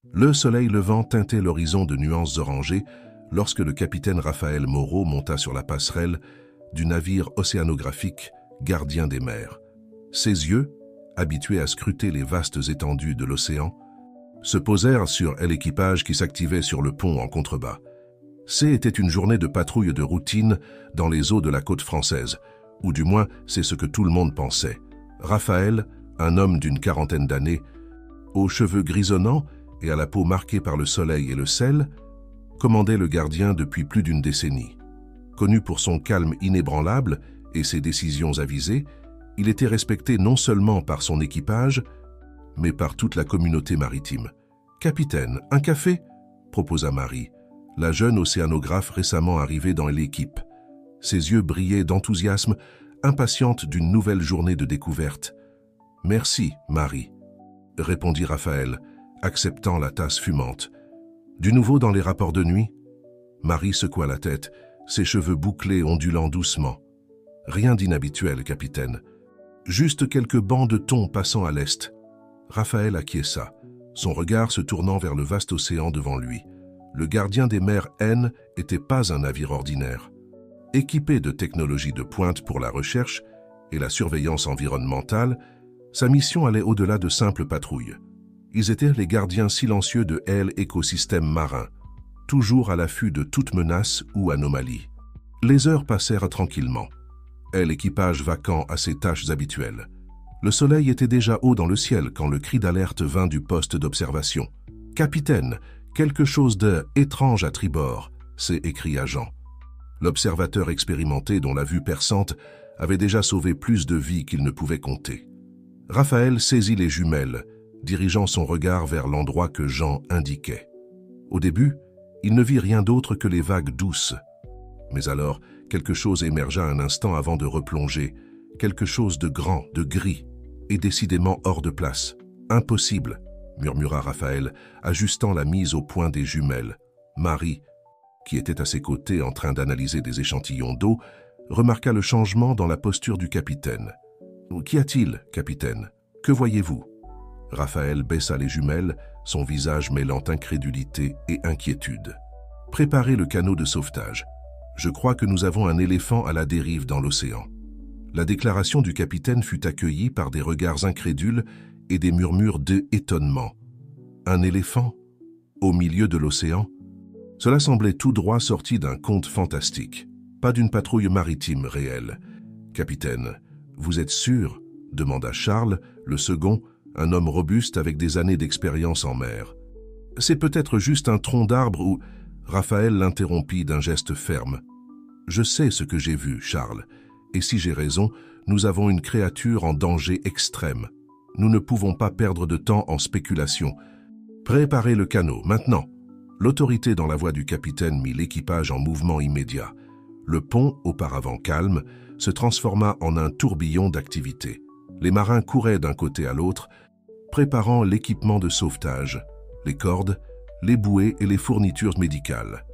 Le soleil levant teintait l'horizon de nuances orangées lorsque le capitaine Raphaël Moreau monta sur la passerelle du navire océanographique Gardien des mers. Ses yeux, habitués à scruter les vastes étendues de l'océan, se posèrent sur l'équipage qui s'activait sur le pont en contrebas. Était une journée de patrouille de routine dans les eaux de la côte française, ou du moins c'est ce que tout le monde pensait. Raphaël, un homme d'une quarantaine d'années, aux cheveux grisonnants et à la peau marquée par le soleil et le sel, commandait le Gardien depuis plus d'une décennie. Connu pour son calme inébranlable et ses décisions avisées, il était respecté non seulement par son équipage, mais par toute la communauté maritime. « Capitaine, un café ?» proposa Marie, la jeune océanographe récemment arrivée dans l'équipe. Ses yeux brillaient d'enthousiasme, impatiente d'une nouvelle journée de découverte. « Merci, Marie », répondit Raphaël, acceptant la tasse fumante. « Du nouveau dans les rapports de nuit ?» Marie secoua la tête, ses cheveux bouclés ondulant doucement. « Rien d'inhabituel, capitaine. Juste quelques bancs de thon passant à l'est. » Raphaël acquiesça, son regard se tournant vers le vaste océan devant lui. Le Gardien des mers N n'était pas un navire ordinaire. Équipé de technologies de pointe pour la recherche et la surveillance environnementale, sa mission allait au-delà de simples patrouilles. Ils étaient les gardiens silencieux de l'écosystème marin, toujours à l'affût de toute menace ou anomalie. Les heures passèrent tranquillement. L'équipage vacant à ses tâches habituelles. Le soleil était déjà haut dans le ciel quand le cri d'alerte vint du poste d'observation. « Capitaine, quelque chose d'étrange à tribord », s'écria Jean. L'observateur expérimenté dont la vue perçante avait déjà sauvé plus de vies qu'il ne pouvait compter. Raphaël saisit les jumelles, dirigeant son regard vers l'endroit que Jean indiquait. Au début, il ne vit rien d'autre que les vagues douces. Mais alors, quelque chose émergea un instant avant de replonger, quelque chose de grand, de gris, et décidément hors de place. « Impossible », murmura Raphaël, ajustant la mise au point des jumelles. Marie, qui était à ses côtés en train d'analyser des échantillons d'eau, remarqua le changement dans la posture du capitaine. « Qu'y a-t-il, capitaine? Que voyez-vous » Raphaël baissa les jumelles, son visage mêlant incrédulité et inquiétude. « Préparez le canot de sauvetage. Je crois que nous avons un éléphant à la dérive dans l'océan. » La déclaration du capitaine fut accueillie par des regards incrédules et des murmures d'étonnement. Un éléphant? Au milieu de l'océan? Cela semblait tout droit sorti d'un conte fantastique, pas d'une patrouille maritime réelle. « Capitaine, vous êtes sûr ?» demanda Charles, le second, un homme robuste avec des années d'expérience en mer. « C'est peut-être juste un tronc d'arbre ou… » Raphaël l'interrompit d'un geste ferme. « Je sais ce que j'ai vu, Charles. Et si j'ai raison, nous avons une créature en danger extrême. Nous ne pouvons pas perdre de temps en spéculation. Préparez le canot, maintenant !» L'autorité dans la voix du capitaine mit l'équipage en mouvement immédiat. Le pont, auparavant calme, se transforma en un tourbillon d'activité. Les marins couraient d'un côté à l'autre, préparant l'équipement de sauvetage, les cordes, les bouées et les fournitures médicales.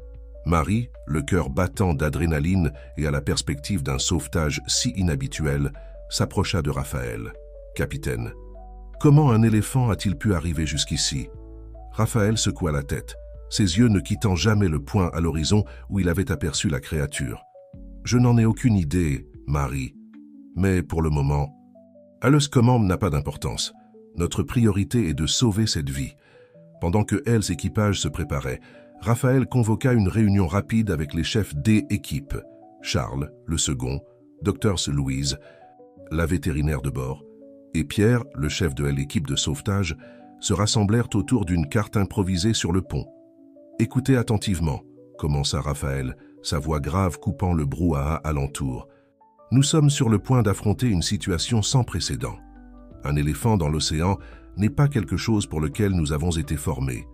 Marie, le cœur battant d'adrénaline et à la perspective d'un sauvetage si inhabituel, s'approcha de Raphaël. « Capitaine, comment un éléphant a-t-il pu arriver jusqu'ici » Raphaël secoua la tête, ses yeux ne quittant jamais le point à l'horizon où il avait aperçu la créature. « Je n'en ai aucune idée, Marie. Mais pour le moment, le commande n'a pas d'importance. Notre priorité est de sauver cette vie. » Pendant que l'équipage se préparait, Raphaël convoqua une réunion rapide avec les chefs des équipes. Charles, le second, Dr Louise, la vétérinaire de bord, et Pierre, le chef de l'équipe de sauvetage, se rassemblèrent autour d'une carte improvisée sur le pont. « Écoutez attentivement », commença Raphaël, sa voix grave coupant le brouhaha alentour. « Nous sommes sur le point d'affronter une situation sans précédent. Un éléphant dans l'océan n'est pas quelque chose pour lequel nous avons été formés.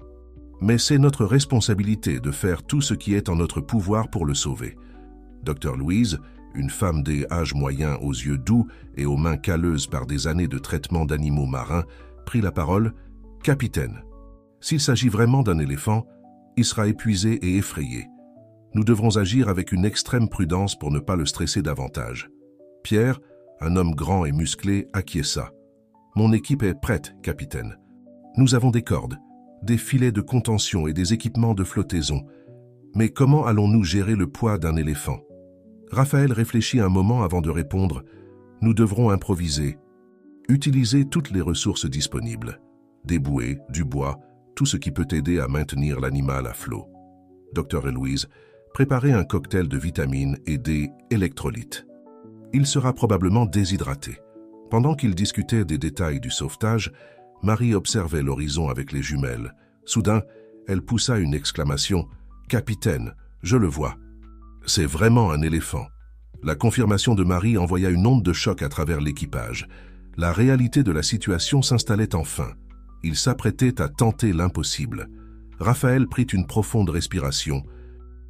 Mais c'est notre responsabilité de faire tout ce qui est en notre pouvoir pour le sauver. » Dr Louise, une femme des âges moyens aux yeux doux et aux mains calleuses par des années de traitement d'animaux marins, prit la parole. « Capitaine, s'il s'agit vraiment d'un éléphant, il sera épuisé et effrayé. Nous devrons agir avec une extrême prudence pour ne pas le stresser davantage. » Pierre, un homme grand et musclé, acquiesça. « Mon équipe est prête, capitaine. Nous avons des cordes, des filets de contention et des équipements de flottaison. Mais comment allons-nous gérer le poids d'un éléphant? Raphaël réfléchit un moment avant de répondre. Nous devrons improviser. Utiliser toutes les ressources disponibles. Des bouées, du bois, tout ce qui peut aider à maintenir l'animal à flot. Dr. Louise, préparez un cocktail de vitamines et des électrolytes. Il sera probablement déshydraté. Pendant qu'ils discutaient des détails du sauvetage, Marie observait l'horizon avec les jumelles. Soudain, elle poussa une exclamation. « Capitaine, je le vois. » C'est vraiment un éléphant. La confirmation de Marie envoya une onde de choc à travers l'équipage. La réalité de la situation s'installait enfin. Il s'apprêtait à tenter l'impossible. Raphaël prit une profonde respiration,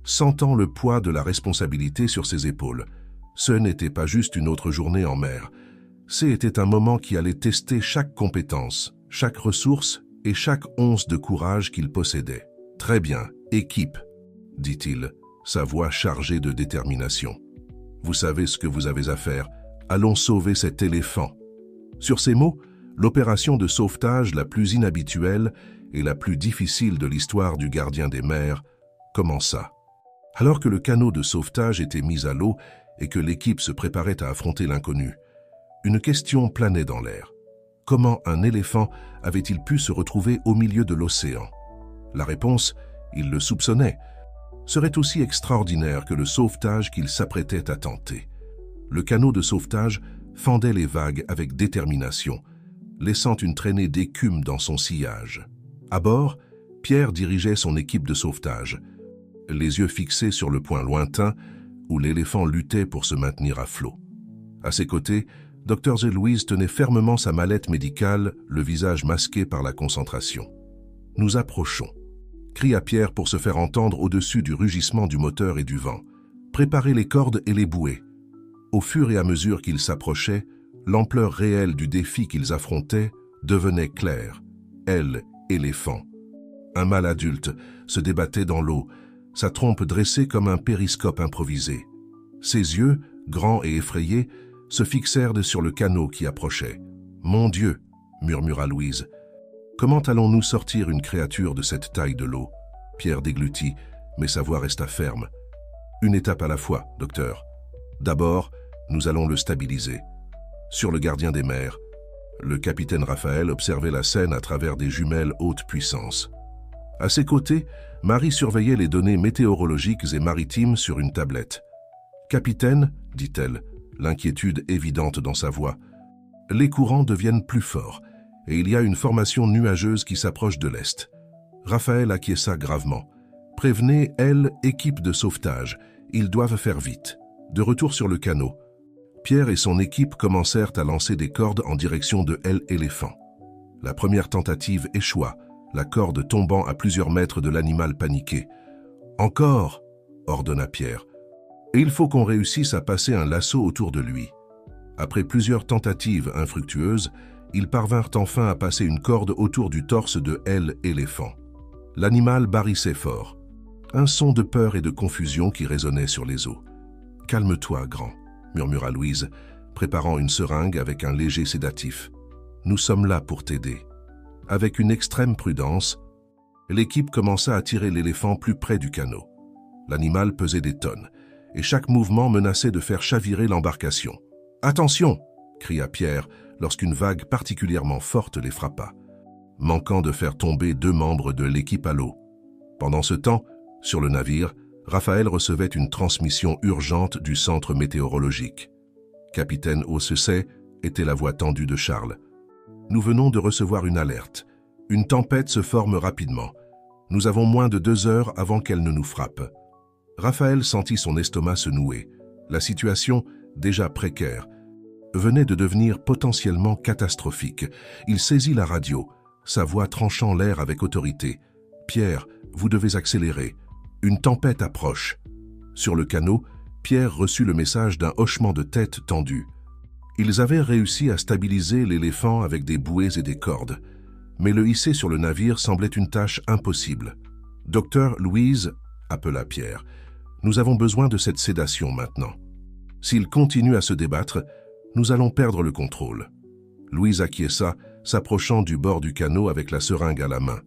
sentant le poids de la responsabilité sur ses épaules. Ce n'était pas juste une autre journée en mer. C'était un moment qui allait tester chaque compétence, chaque ressource et chaque once de courage qu'il possédait. « Très bien, équipe », dit-il, sa voix chargée de détermination. « Vous savez ce que vous avez à faire. Allons sauver cet éléphant. » Sur ces mots, l'opération de sauvetage la plus inhabituelle et la plus difficile de l'histoire du gardien des mers commença. Alors que le canot de sauvetage était mis à l'eau et que l'équipe se préparait à affronter l'inconnu, une question planait dans l'air. Comment un éléphant avait-il pu se retrouver au milieu de l'océan? La réponse, il le soupçonnait, serait aussi extraordinaire que le sauvetage qu'il s'apprêtait à tenter. Le canot de sauvetage fendait les vagues avec détermination, laissant une traînée d'écume dans son sillage. À bord, Pierre dirigeait son équipe de sauvetage, les yeux fixés sur le point lointain où l'éléphant luttait pour se maintenir à flot. À ses côtés, Dr. Louise tenait fermement sa mallette médicale, le visage masqué par la concentration. « Nous approchons », cria Pierre pour se faire entendre au-dessus du rugissement du moteur et du vent. « Préparez les cordes et les bouées. » Au fur et à mesure qu'ils s'approchaient, l'ampleur réelle du défi qu'ils affrontaient devenait claire. Elle, éléphant. Un mâle adulte se débattait dans l'eau, sa trompe dressée comme un périscope improvisé. Ses yeux, grands et effrayés, se fixèrent sur le canot qui approchait. « Mon Dieu !» murmura Louise. « Comment allons-nous sortir une créature de cette taille de l'eau ?» Pierre déglutit, mais sa voix resta ferme. « Une étape à la fois, docteur. D'abord, nous allons le stabiliser. » Sur le gardien des mers, le capitaine Raphaël observait la scène à travers des jumelles haute puissance. À ses côtés, Marie surveillait les données météorologiques et maritimes sur une tablette. « Capitaine, dit-elle, l'inquiétude évidente dans sa voix, les courants deviennent plus forts et il y a une formation nuageuse qui s'approche de l'est. » Raphaël acquiesça gravement. « Prévenez, elle, équipe de sauvetage. Ils doivent faire vite. » De retour sur le canot, Pierre et son équipe commencèrent à lancer des cordes en direction de l'éléphant. La première tentative échoua, la corde tombant à plusieurs mètres de l'animal paniqué. « Encore !» ordonna Pierre. « Et il faut qu'on réussisse à passer un lasso autour de lui. » Après plusieurs tentatives infructueuses, ils parvinrent enfin à passer une corde autour du torse de l'éléphant. L'animal barrissait fort. Un son de peur et de confusion qui résonnait sur les eaux. « Calme-toi, grand », murmura Louise, préparant une seringue avec un léger sédatif. « Nous sommes là pour t'aider. » Avec une extrême prudence, l'équipe commença à tirer l'éléphant plus près du canot. L'animal pesait des tonnes, et chaque mouvement menaçait de faire chavirer l'embarcation. « Attention !» cria Pierre lorsqu'une vague particulièrement forte les frappa, manquant de faire tomber 2 membres de l'équipe à l'eau. Pendant ce temps, sur le navire, Raphaël recevait une transmission urgente du centre météorologique. « Capitaine Ossessay » était la voix tendue de Charles. « Nous venons de recevoir une alerte. Une tempête se forme rapidement. Nous avons moins de 2 heures avant qu'elle ne nous frappe. » Raphaël sentit son estomac se nouer. La situation, déjà précaire, venait de devenir potentiellement catastrophique. Il saisit la radio, sa voix tranchant l'air avec autorité. « Pierre, vous devez accélérer. Une tempête approche. » Sur le canot, Pierre reçut le message d'un hochement de tête tendu. Ils avaient réussi à stabiliser l'éléphant avec des bouées et des cordes, mais le hisser sur le navire semblait une tâche impossible. « Docteur Louise, » appela Pierre, « nous avons besoin de cette sédation maintenant. S'il continue à se débattre, nous allons perdre le contrôle. » Louise acquiesça, s'approchant du bord du canot avec la seringue à la main.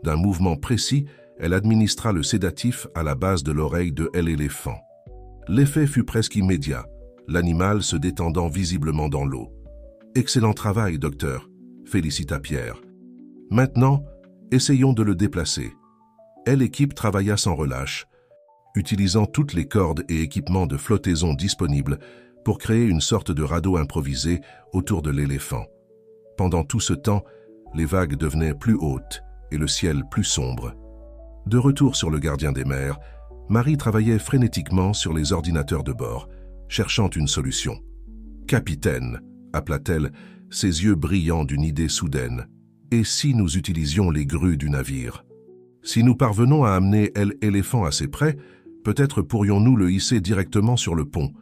D'un mouvement précis, elle administra le sédatif à la base de l'oreille de l'éléphant. L'effet fut presque immédiat, l'animal se détendant visiblement dans l'eau. « Excellent travail, docteur », félicita Pierre. « Maintenant, essayons de le déplacer. » L'équipe travailla sans relâche, utilisant toutes les cordes et équipements de flottaison disponibles pour créer une sorte de radeau improvisé autour de l'éléphant. Pendant tout ce temps, les vagues devenaient plus hautes et le ciel plus sombre. De retour sur le gardien des mers, Marie travaillait frénétiquement sur les ordinateurs de bord, cherchant une solution. « Capitaine », appela-t-elle, ses yeux brillants d'une idée soudaine. « Et si nous utilisions les grues du navire ? Si nous parvenons à amener l'éléphant assez près, peut-être pourrions-nous le hisser directement sur le pont. »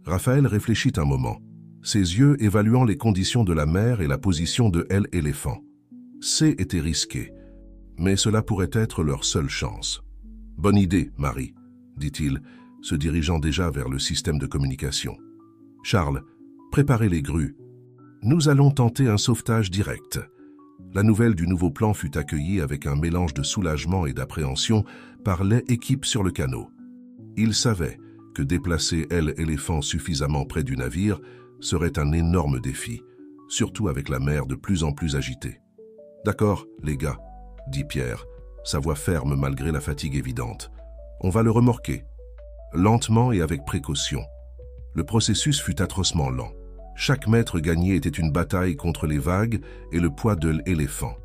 Raphaël réfléchit un moment, ses yeux évaluant les conditions de la mer et la position de l'éléphant. C était risqué, mais cela pourrait être leur seule chance. « Bonne idée, Marie, » dit-il, se dirigeant déjà vers le système de communication. « Charles, préparez les grues. Nous allons tenter un sauvetage direct. » La nouvelle du nouveau plan fut accueillie avec un mélange de soulagement et d'appréhension par l'équipe sur le canot. Ils savaient que déplacer l'éléphant suffisamment près du navire serait un énorme défi, surtout avec la mer de plus en plus agitée. « D'accord, les gars, » dit Pierre, sa voix ferme malgré la fatigue évidente. « On va le remorquer. » Lentement et avec précaution. Le processus fut atrocement lent. Chaque mètre gagné était une bataille contre les vagues et le poids de l'éléphant.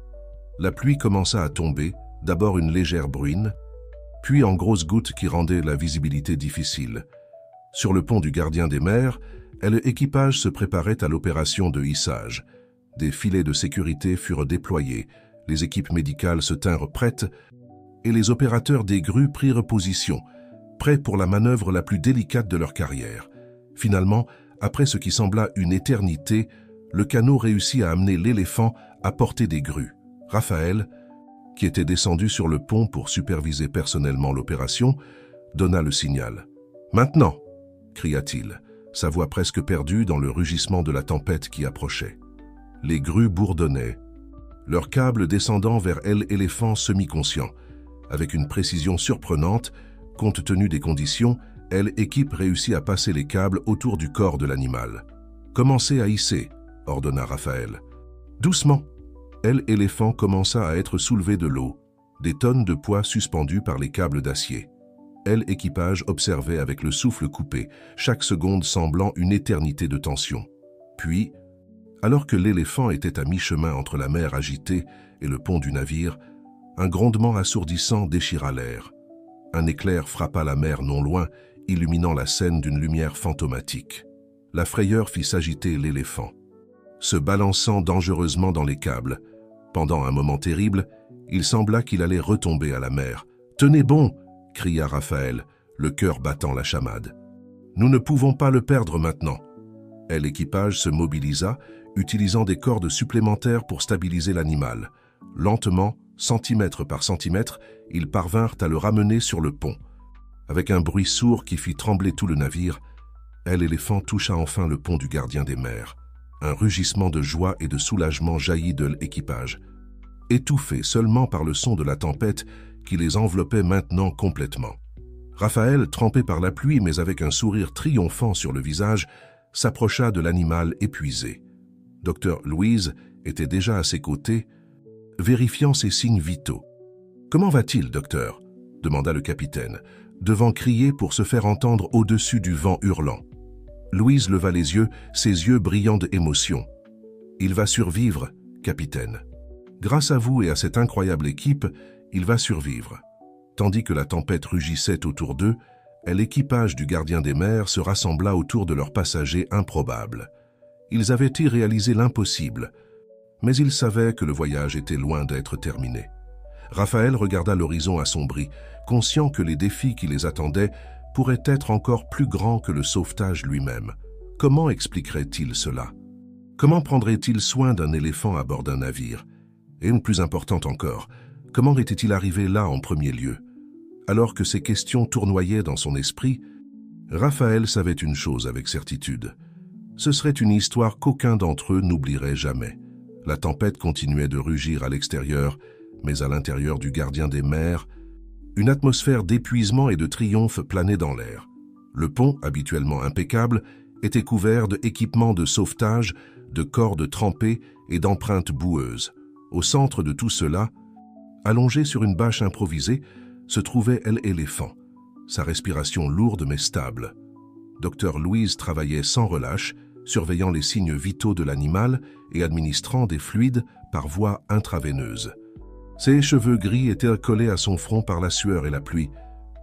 La pluie commença à tomber, d'abord une légère bruine, puis en grosses gouttes qui rendaient la visibilité difficile. Sur le pont du gardien des mers, l'équipage se préparait à l'opération de hissage. Des filets de sécurité furent déployés, les équipes médicales se tinrent prêtes et les opérateurs des grues prirent position, prêts pour la manœuvre la plus délicate de leur carrière. Finalement, après ce qui sembla une éternité, le canot réussit à amener l'éléphant à portée des grues. Raphaël, qui était descendu sur le pont pour superviser personnellement l'opération, donna le signal. « Maintenant !» cria-t-il, sa voix presque perdue dans le rugissement de la tempête qui approchait. Les grues bourdonnaient, leurs câbles descendant vers l'éléphant semi-conscient. Avec une précision surprenante, compte tenu des conditions, l'équipe réussit à passer les câbles autour du corps de l'animal. « Commencez à hisser », ordonna Raphaël. Doucement, l'éléphant commença à être soulevé de l'eau, des tonnes de poids suspendues par les câbles d'acier. L'équipage observait avec le souffle coupé, chaque seconde semblant une éternité de tension. Puis, alors que l'éléphant était à mi-chemin entre la mer agitée et le pont du navire, un grondement assourdissant déchira l'air. Un éclair frappa la mer non loin, illuminant la scène d'une lumière fantomatique. La frayeur fit s'agiter l'éléphant. Se balançant dangereusement dans les câbles, pendant un moment terrible, il sembla qu'il allait retomber à la mer. « Tenez bon !» cria Raphaël, le cœur battant la chamade. « Nous ne pouvons pas le perdre maintenant. » L'équipage se mobilisa, utilisant des cordes supplémentaires pour stabiliser l'animal. Lentement, centimètre par centimètre, ils parvinrent à le ramener sur le pont. Avec un bruit sourd qui fit trembler tout le navire, l'éléphant toucha enfin le pont du gardien des mers. Un rugissement de joie et de soulagement jaillit de l'équipage, étouffé seulement par le son de la tempête qui les enveloppait maintenant complètement. Raphaël, trempé par la pluie mais avec un sourire triomphant sur le visage, s'approcha de l'animal épuisé. Dr Louise était déjà à ses côtés, vérifiant ses signes vitaux. « Comment va-t-il, docteur ?» demanda le capitaine, devant crier pour se faire entendre au-dessus du vent hurlant. Louise leva les yeux, ses yeux brillants d'émotion. « Il va survivre, capitaine. Grâce à vous et à cette incroyable équipe, il va survivre. » Tandis que la tempête rugissait autour d'eux, l'équipage du gardien des mers se rassembla autour de leurs passagers improbables. Ils avaient réalisé l'impossible, mais ils savaient que le voyage était loin d'être terminé. Raphaël regarda l'horizon assombri, conscient que les défis qui les attendaient pourraient être encore plus grands que le sauvetage lui-même. Comment expliquerait-il cela? Comment prendrait-il soin d'un éléphant à bord d'un navire? Et une plus importante encore, comment était-il arrivé là en premier lieu? Alors que ces questions tournoyaient dans son esprit, Raphaël savait une chose avec certitude. Ce serait une histoire qu'aucun d'entre eux n'oublierait jamais. La tempête continuait de rugir à l'extérieur, Mais à l'intérieur du gardien des mers, une atmosphère d'épuisement et de triomphe planait dans l'air. Le pont, habituellement impeccable, était couvert d'équipements de sauvetage, de cordes trempées et d'empreintes boueuses. Au centre de tout cela, allongée sur une bâche improvisée, se trouvait l'éléphant, sa respiration lourde mais stable. Dr Louise travaillait sans relâche, surveillant les signes vitaux de l'animal et administrant des fluides par voie intraveineuse. Ses cheveux gris étaient collés à son front par la sueur et la pluie,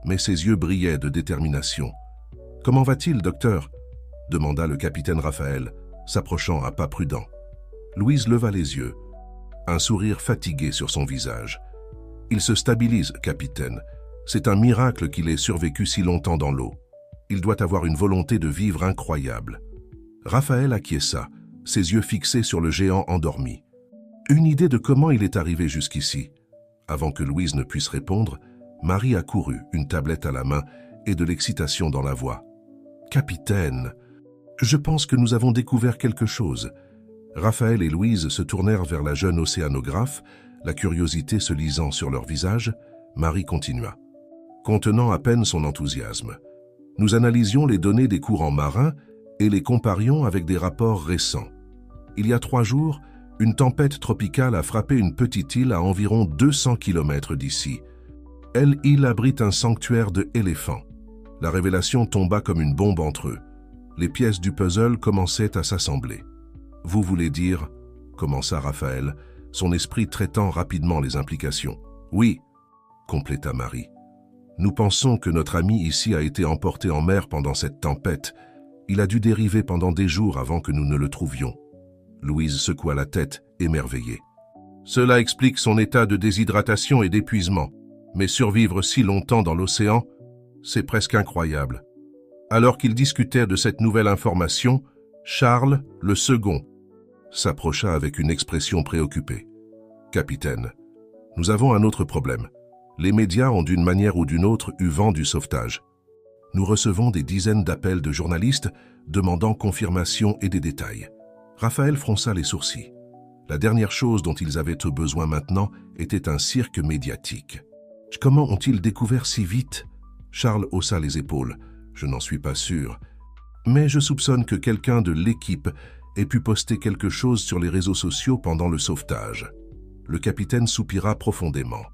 mais ses yeux brillaient de détermination. « Comment va-t-il, docteur ?» demanda le capitaine Raphaël, s'approchant à pas prudents. Louise leva les yeux, un sourire fatigué sur son visage. « Il se stabilise, capitaine. C'est un miracle qu'il ait survécu si longtemps dans l'eau. Il doit avoir une volonté de vivre incroyable. » Raphaël acquiesça, ses yeux fixés sur le géant endormi. Une idée de comment il est arrivé jusqu'ici. Avant que Louise ne puisse répondre, Marie accourut, une tablette à la main et de l'excitation dans la voix. « Capitaine, je pense que nous avons découvert quelque chose. » Raphaël et Louise se tournèrent vers la jeune océanographe, la curiosité se lisant sur leur visage. Marie continua, contenant à peine son enthousiasme. « Nous analysions les données des courants marins et les comparions avec des rapports récents. Il y a 3 jours, une tempête tropicale a frappé une petite île à environ 200 km d'ici. L'île abrite un sanctuaire d'éléphants. La révélation tomba comme une bombe entre eux. Les pièces du puzzle commençaient à s'assembler. « Vous voulez dire » commença Raphaël, son esprit traitant rapidement les implications. « Oui » compléta Marie. « Nous pensons que notre ami ici a été emporté en mer pendant cette tempête. Il a dû dériver pendant des jours avant que nous ne le trouvions. » Louise secoua la tête, émerveillée. « Cela explique son état de déshydratation et d'épuisement. Mais survivre si longtemps dans l'océan, c'est presque incroyable. » Alors qu'ils discutaient de cette nouvelle information, Charles, le second, s'approcha avec une expression préoccupée. « Capitaine, nous avons un autre problème. Les médias ont d'une manière ou d'une autre eu vent du sauvetage. Nous recevons des dizaines d'appels de journalistes demandant confirmation et des détails. » Raphaël fronça les sourcils. La dernière chose dont ils avaient besoin maintenant était un cirque médiatique. « Comment ont-ils découvert si vite ?» Charles haussa les épaules. « Je n'en suis pas sûr. Mais je soupçonne que quelqu'un de l'équipe ait pu poster quelque chose sur les réseaux sociaux pendant le sauvetage. » Le capitaine soupira profondément.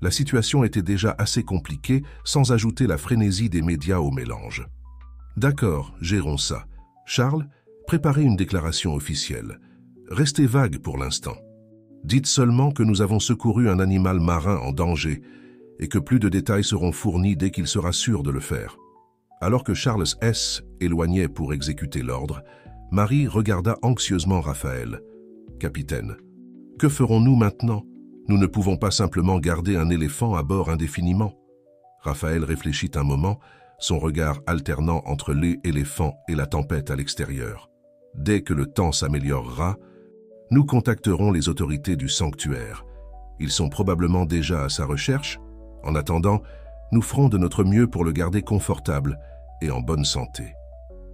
La situation était déjà assez compliquée, sans ajouter la frénésie des médias au mélange. « D'accord, gérons ça. Charles, préparez une déclaration officielle. Restez vague pour l'instant. Dites seulement que nous avons secouru un animal marin en danger et que plus de détails seront fournis dès qu'il sera sûr de le faire. » Alors que Charles S. éloignait pour exécuter l'ordre, Marie regarda anxieusement Raphaël. « Capitaine, que ferons-nous maintenant? Nous ne pouvons pas simplement garder un éléphant à bord indéfiniment. » Raphaël réfléchit un moment, son regard alternant entre l'éléphant et la tempête à l'extérieur. « Dès que le temps s'améliorera, nous contacterons les autorités du sanctuaire. Ils sont probablement déjà à sa recherche. En attendant, nous ferons de notre mieux pour le garder confortable et en bonne santé. »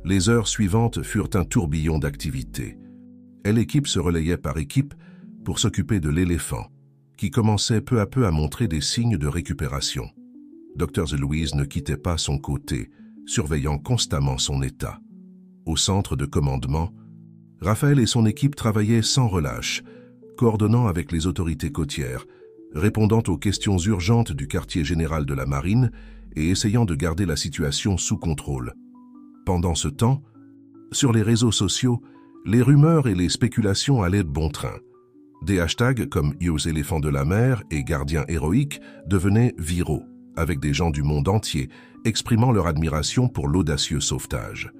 Les heures suivantes furent un tourbillon d'activités. L'équipe se relayait par équipe pour s'occuper de l'éléphant, qui commençait peu à peu à montrer des signes de récupération. Dr Louise ne quittait pas son côté, surveillant constamment son état. Au centre de commandement, Raphaël et son équipe travaillaient sans relâche, coordonnant avec les autorités côtières, répondant aux questions urgentes du quartier général de la marine et essayant de garder la situation sous contrôle. Pendant ce temps, sur les réseaux sociaux, les rumeurs et les spéculations allaient de bon train. Des hashtags comme « Use éléphants de la mer » et « Gardiens héroïques » devenaient viraux, avec des gens du monde entier exprimant leur admiration pour l'audacieux sauvetage.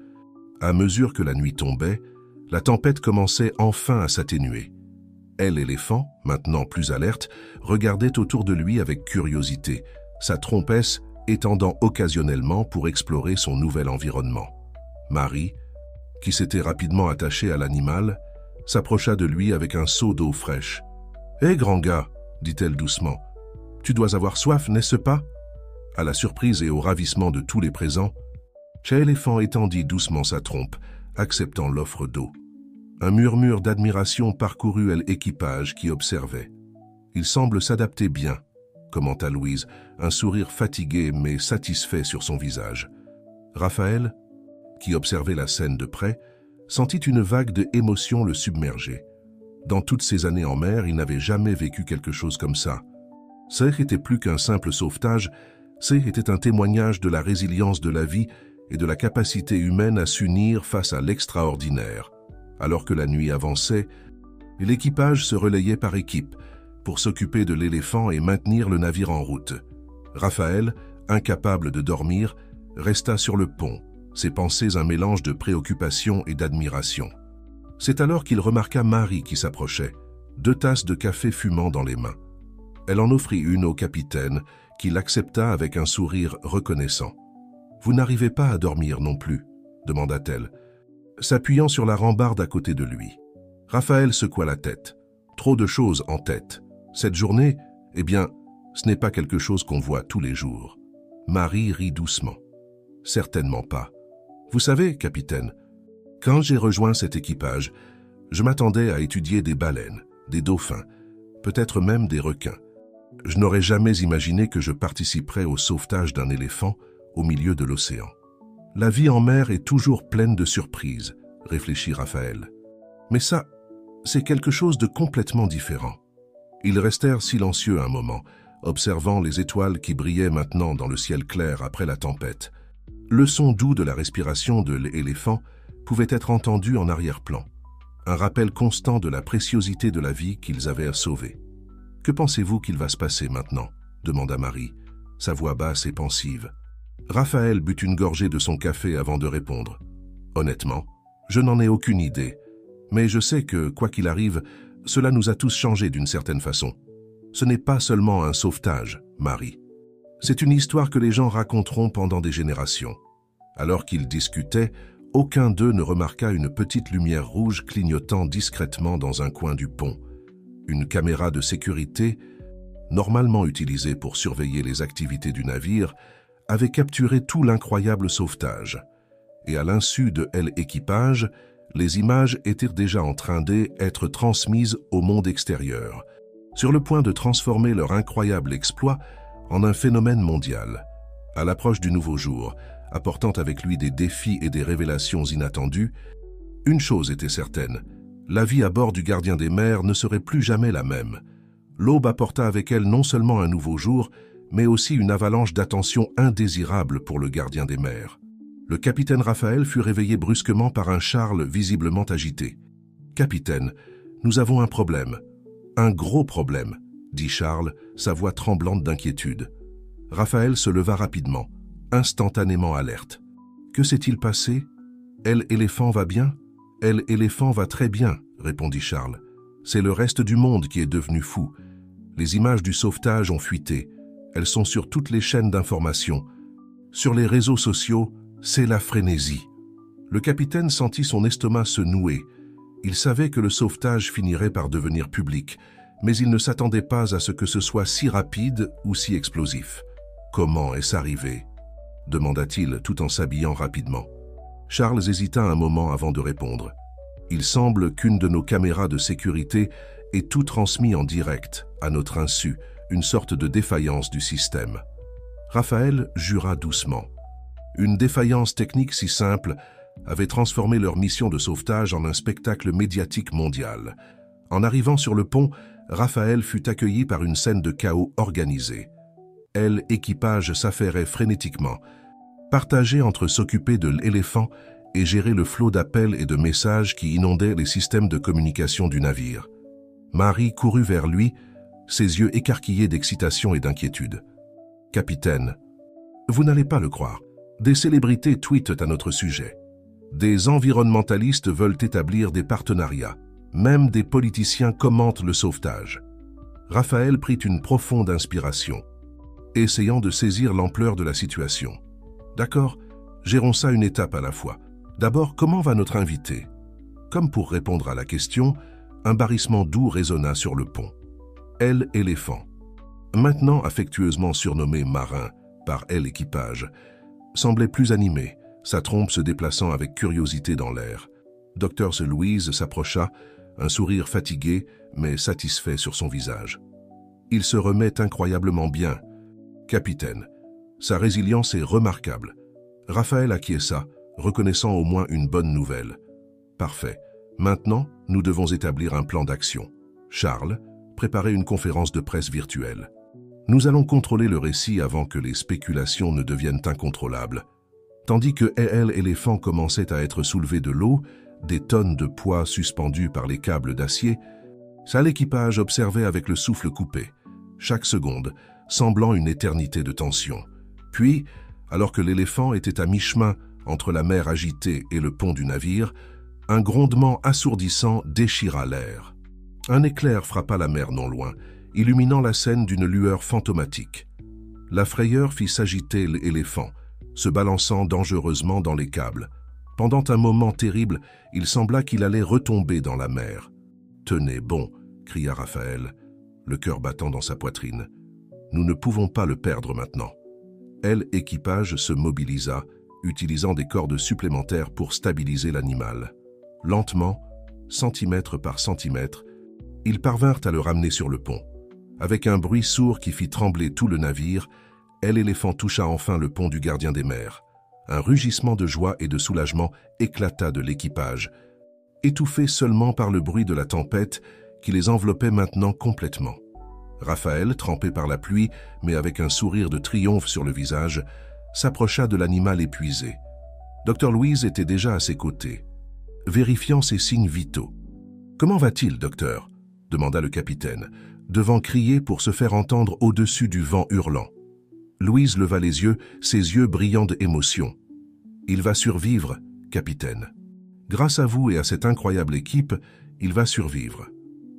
À mesure que la nuit tombait, la tempête commençait enfin à s'atténuer. L'éléphant, maintenant plus alerte, regardait autour de lui avec curiosité, sa trompesse étendant occasionnellement pour explorer son nouvel environnement. Marie, qui s'était rapidement attachée à l'animal, s'approcha de lui avec un seau d'eau fraîche. « Hé, grand gars !» dit-elle doucement. « Tu dois avoir soif, n'est-ce pas ?» À la surprise et au ravissement de tous les présents, l'éléphant étendit doucement sa trompe, acceptant l'offre d'eau. Un murmure d'admiration parcourut l'équipage qui observait. Il semble s'adapter bien, commenta Louise, un sourire fatigué mais satisfait sur son visage. Raphaël, qui observait la scène de près, sentit une vague d'émotion le submerger. Dans toutes ces années en mer, il n'avait jamais vécu quelque chose comme ça. Ce n'était plus qu'un simple sauvetage, c'était un témoignage de la résilience de la vie et de la capacité humaine à s'unir face à l'extraordinaire. Alors que la nuit avançait, l'équipage se relayait par équipe pour s'occuper de l'éléphant et maintenir le navire en route. Raphaël, incapable de dormir, resta sur le pont, ses pensées un mélange de préoccupation et d'admiration. C'est alors qu'il remarqua Marie qui s'approchait, 2 tasses de café fumant dans les mains. Elle en offrit une au capitaine, qui l'accepta avec un sourire reconnaissant. « Vous n'arrivez pas à dormir non plus ?» demanda-t-elle, s'appuyant sur la rambarde à côté de lui. Raphaël secoua la tête. Trop de choses en tête. Cette journée, eh bien, ce n'est pas quelque chose qu'on voit tous les jours. Marie rit doucement. « Certainement pas. Vous savez, capitaine, quand j'ai rejoint cet équipage, je m'attendais à étudier des baleines, des dauphins, peut-être même des requins. Je n'aurais jamais imaginé que je participerais au sauvetage d'un éléphant au milieu de l'océan. La vie en mer est toujours pleine de surprises, réfléchit Raphaël. Mais ça, c'est quelque chose de complètement différent. Ils restèrent silencieux un moment, observant les étoiles qui brillaient maintenant dans le ciel clair après la tempête. Le son doux de la respiration de l'éléphant pouvait être entendu en arrière-plan, un rappel constant de la préciosité de la vie qu'ils avaient à sauver. « Que pensez-vous qu'il va se passer maintenant ?» demanda Marie, sa voix basse et pensive. Raphaël but une gorgée de son café avant de répondre. « Honnêtement, je n'en ai aucune idée, mais je sais que, quoi qu'il arrive, cela nous a tous changés d'une certaine façon. Ce n'est pas seulement un sauvetage, Marie. C'est une histoire que les gens raconteront pendant des générations. » Alors qu'ils discutaient, aucun d'eux ne remarqua une petite lumière rouge clignotant discrètement dans un coin du pont. Une caméra de sécurité, normalement utilisée pour surveiller les activités du navire, avait capturé tout l'incroyable sauvetage. Et à l'insu de l'équipage, les images étaient déjà en train d'être transmises au monde extérieur, sur le point de transformer leur incroyable exploit en un phénomène mondial. À l'approche du nouveau jour, apportant avec lui des défis et des révélations inattendues, une chose était certaine, la vie à bord du gardien des mers ne serait plus jamais la même. L'aube apporta avec elle non seulement un nouveau jour, mais aussi une avalanche d'attention indésirable pour le gardien des mers. Le capitaine Raphaël fut réveillé brusquement par un Charles visiblement agité. « Capitaine, nous avons un problème. Un gros problème, » dit Charles, sa voix tremblante d'inquiétude. Raphaël se leva rapidement, instantanément alerte. « Que s'est-il passé? L'éléphant va bien? » « L'éléphant va très bien, » répondit Charles. « C'est le reste du monde qui est devenu fou. Les images du sauvetage ont fuité. Elles sont sur toutes les chaînes d'information. Sur les réseaux sociaux, c'est la frénésie. » Le capitaine sentit son estomac se nouer. Il savait que le sauvetage finirait par devenir public, mais il ne s'attendait pas à ce que ce soit si rapide ou si explosif. « Comment est-ce arrivé ?» demanda-t-il tout en s'habillant rapidement. Charles hésita un moment avant de répondre. « Il semble qu'une de nos caméras de sécurité ait tout transmis en direct, à notre insu, une sorte de défaillance du système. » Raphaël jura doucement. Une défaillance technique si simple avait transformé leur mission de sauvetage en un spectacle médiatique mondial. En arrivant sur le pont, Raphaël fut accueilli par une scène de chaos organisée. L'équipage s'affairait frénétiquement, partagé entre s'occuper de l'éléphant et gérer le flot d'appels et de messages qui inondaient les systèmes de communication du navire. Marie courut vers lui, ses yeux écarquillés d'excitation et d'inquiétude. « Capitaine, vous n'allez pas le croire. Des célébrités tweetent à notre sujet. Des environnementalistes veulent établir des partenariats. Même des politiciens commentent le sauvetage. » Raphaël prit une profonde inspiration, essayant de saisir l'ampleur de la situation. « D'accord, gérons ça une étape à la fois. D'abord, comment va notre invité ?» Comme pour répondre à la question, un barrissement doux résonna sur le pont. L'éléphant, maintenant affectueusement surnommé Marin par l'équipage, semblait plus animé, sa trompe se déplaçant avec curiosité dans l'air. Dr. Louise s'approcha, un sourire fatigué mais satisfait sur son visage. « Il se remet incroyablement bien. Capitaine, sa résilience est remarquable. Raphaël acquiesça, reconnaissant au moins une bonne nouvelle. Parfait. Maintenant, nous devons établir un plan d'action. Charles, préparez une conférence de presse virtuelle. Nous allons contrôler le récit avant que les spéculations ne deviennent incontrôlables. Tandis que l'éléphant commençait à être soulevé de l'eau, des tonnes de poids suspendues par les câbles d'acier, l'équipage observait avec le souffle coupé, chaque seconde semblant une éternité de tension. Puis, alors que l'éléphant était à mi-chemin entre la mer agitée et le pont du navire, un grondement assourdissant déchira l'air. Un éclair frappa la mer non loin, illuminant la scène d'une lueur fantomatique. La frayeur fit s'agiter l'éléphant, se balançant dangereusement dans les câbles. Pendant un moment terrible, il sembla qu'il allait retomber dans la mer. « Tenez bon !» cria Raphaël, le cœur battant dans sa poitrine. « Nous ne pouvons pas le perdre maintenant. » L'équipage se mobilisa, utilisant des cordes supplémentaires pour stabiliser l'animal. Lentement, centimètre par centimètre, ils parvinrent à le ramener sur le pont. Avec un bruit sourd qui fit trembler tout le navire, l'éléphant toucha enfin le pont du gardien des mers. Un rugissement de joie et de soulagement éclata de l'équipage, étouffé seulement par le bruit de la tempête qui les enveloppait maintenant complètement. Raphaël, trempé par la pluie, mais avec un sourire de triomphe sur le visage, s'approcha de l'animal épuisé. Dr Louise était déjà à ses côtés, vérifiant ses signes vitaux. « Comment va-t-il, docteur ?» demanda le capitaine, devant crier pour se faire entendre au-dessus du vent hurlant. Louise leva les yeux, ses yeux brillants d'émotion. « Il va survivre, capitaine. Grâce à vous et à cette incroyable équipe, il va survivre. »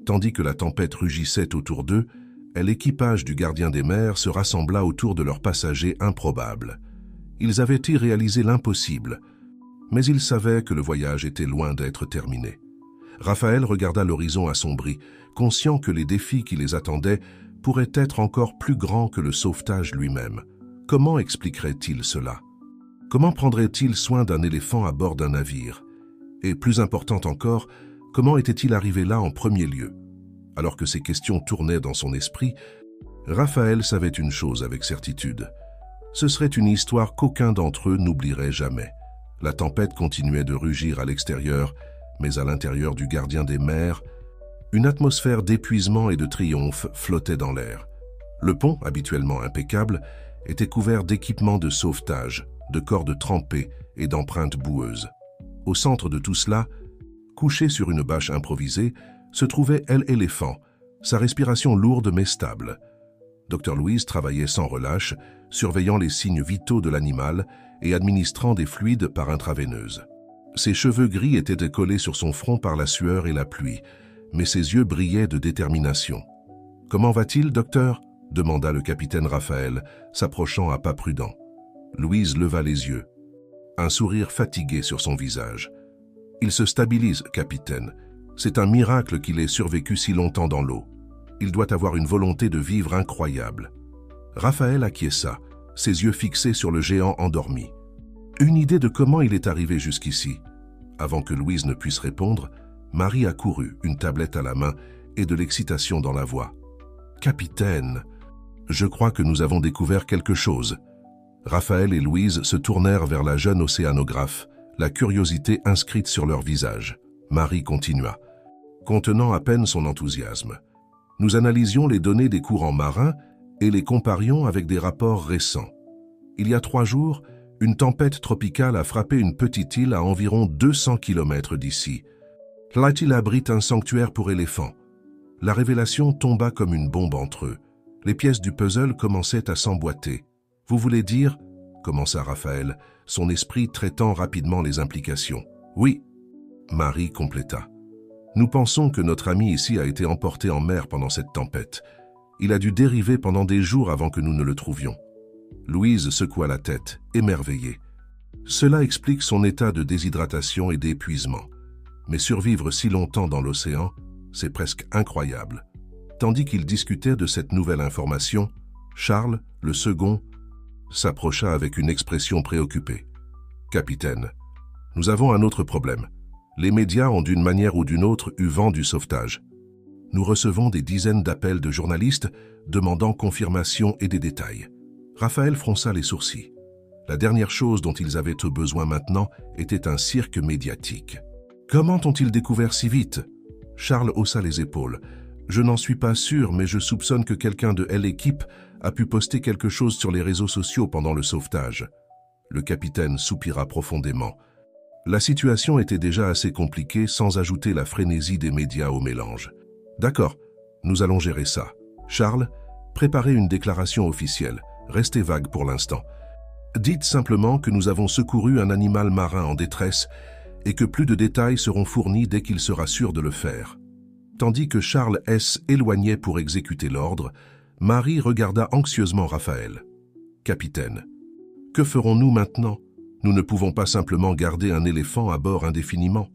Tandis que la tempête rugissait autour d'eux, l'équipage du gardien des mers se rassembla autour de leurs passagers improbables. Ils avaient réalisé l'impossible, mais ils savaient que le voyage était loin d'être terminé. Raphaël regarda l'horizon assombri, conscient que les défis qui les attendaient pourraient être encore plus grands que le sauvetage lui-même. Comment expliquerait-il cela? Comment prendrait-il soin d'un éléphant à bord d'un navire? Et plus important encore, comment était-il arrivé là en premier lieu? Alors que ces questions tournaient dans son esprit, Raphaël savait une chose avec certitude. Ce serait une histoire qu'aucun d'entre eux n'oublierait jamais. La tempête continuait de rugir à l'extérieur, mais à l'intérieur du gardien des mers, une atmosphère d'épuisement et de triomphe flottait dans l'air. Le pont, habituellement impeccable, était couvert d'équipements de sauvetage, de cordes trempées et d'empreintes boueuses. Au centre de tout cela, couché sur une bâche improvisée, se trouvait l'éléphant, sa respiration lourde mais stable. Dr Louise travaillait sans relâche, surveillant les signes vitaux de l'animal et administrant des fluides par intraveineuse. Ses cheveux gris étaient décollés sur son front par la sueur et la pluie, mais ses yeux brillaient de détermination. « Comment va-t-il, docteur ?» demanda le capitaine Raphaël, s'approchant à pas prudents. Louise leva les yeux, un sourire fatigué sur son visage. « Il se stabilise, capitaine. C'est un miracle qu'il ait survécu si longtemps dans l'eau. Il doit avoir une volonté de vivre incroyable. » Raphaël acquiesça, ses yeux fixés sur le géant endormi. Une idée de comment il est arrivé jusqu'ici. Avant que Louise ne puisse répondre, Marie accourut, une tablette à la main et de l'excitation dans la voix. « Capitaine, je crois que nous avons découvert quelque chose. » Raphaël et Louise se tournèrent vers la jeune océanographe, la curiosité inscrite sur leur visage. Marie continua, contenant à peine son enthousiasme. « Nous analysions les données des courants marins et les comparions avec des rapports récents. Il y a 3 jours, une tempête tropicale a frappé une petite île à environ 200 km d'ici. L'île abrite un sanctuaire pour éléphants. La révélation tomba comme une bombe entre eux. Les pièces du puzzle commençaient à s'emboîter. « Vous voulez dire ?» commença Raphaël, son esprit traitant rapidement les implications. « Oui. » Marie compléta. « Nous pensons que notre ami ici a été emporté en mer pendant cette tempête. Il a dû dériver pendant des jours avant que nous ne le trouvions. » Louise secoua la tête, émerveillée. Cela explique son état de déshydratation et d'épuisement. Mais survivre si longtemps dans l'océan, c'est presque incroyable. Tandis qu'ils discutaient de cette nouvelle information, Charles, le second, s'approcha avec une expression préoccupée. « Capitaine, nous avons un autre problème. Les médias ont d'une manière ou d'une autre eu vent du sauvetage. » Nous recevons des dizaines d'appels de journalistes demandant confirmation et des détails. Raphaël fronça les sourcils. La dernière chose dont ils avaient besoin maintenant était un cirque médiatique. Comment ont-ils découvert si vite? Charles haussa les épaules. Je n'en suis pas sûr, mais je soupçonne que quelqu'un de l'équipe a pu poster quelque chose sur les réseaux sociaux pendant le sauvetage. Le capitaine soupira profondément. La situation était déjà assez compliquée sans ajouter la frénésie des médias au mélange. D'accord, nous allons gérer ça. Charles, préparez une déclaration officielle. Restez vague pour l'instant. Dites simplement que nous avons secouru un animal marin en détresse et que plus de détails seront fournis dès qu'il sera sûr de le faire. Tandis que Charles s'éloignait pour exécuter l'ordre, Marie regarda anxieusement Raphaël. « Capitaine, que ferons-nous maintenant? Nous ne pouvons pas simplement garder un éléphant à bord indéfiniment. »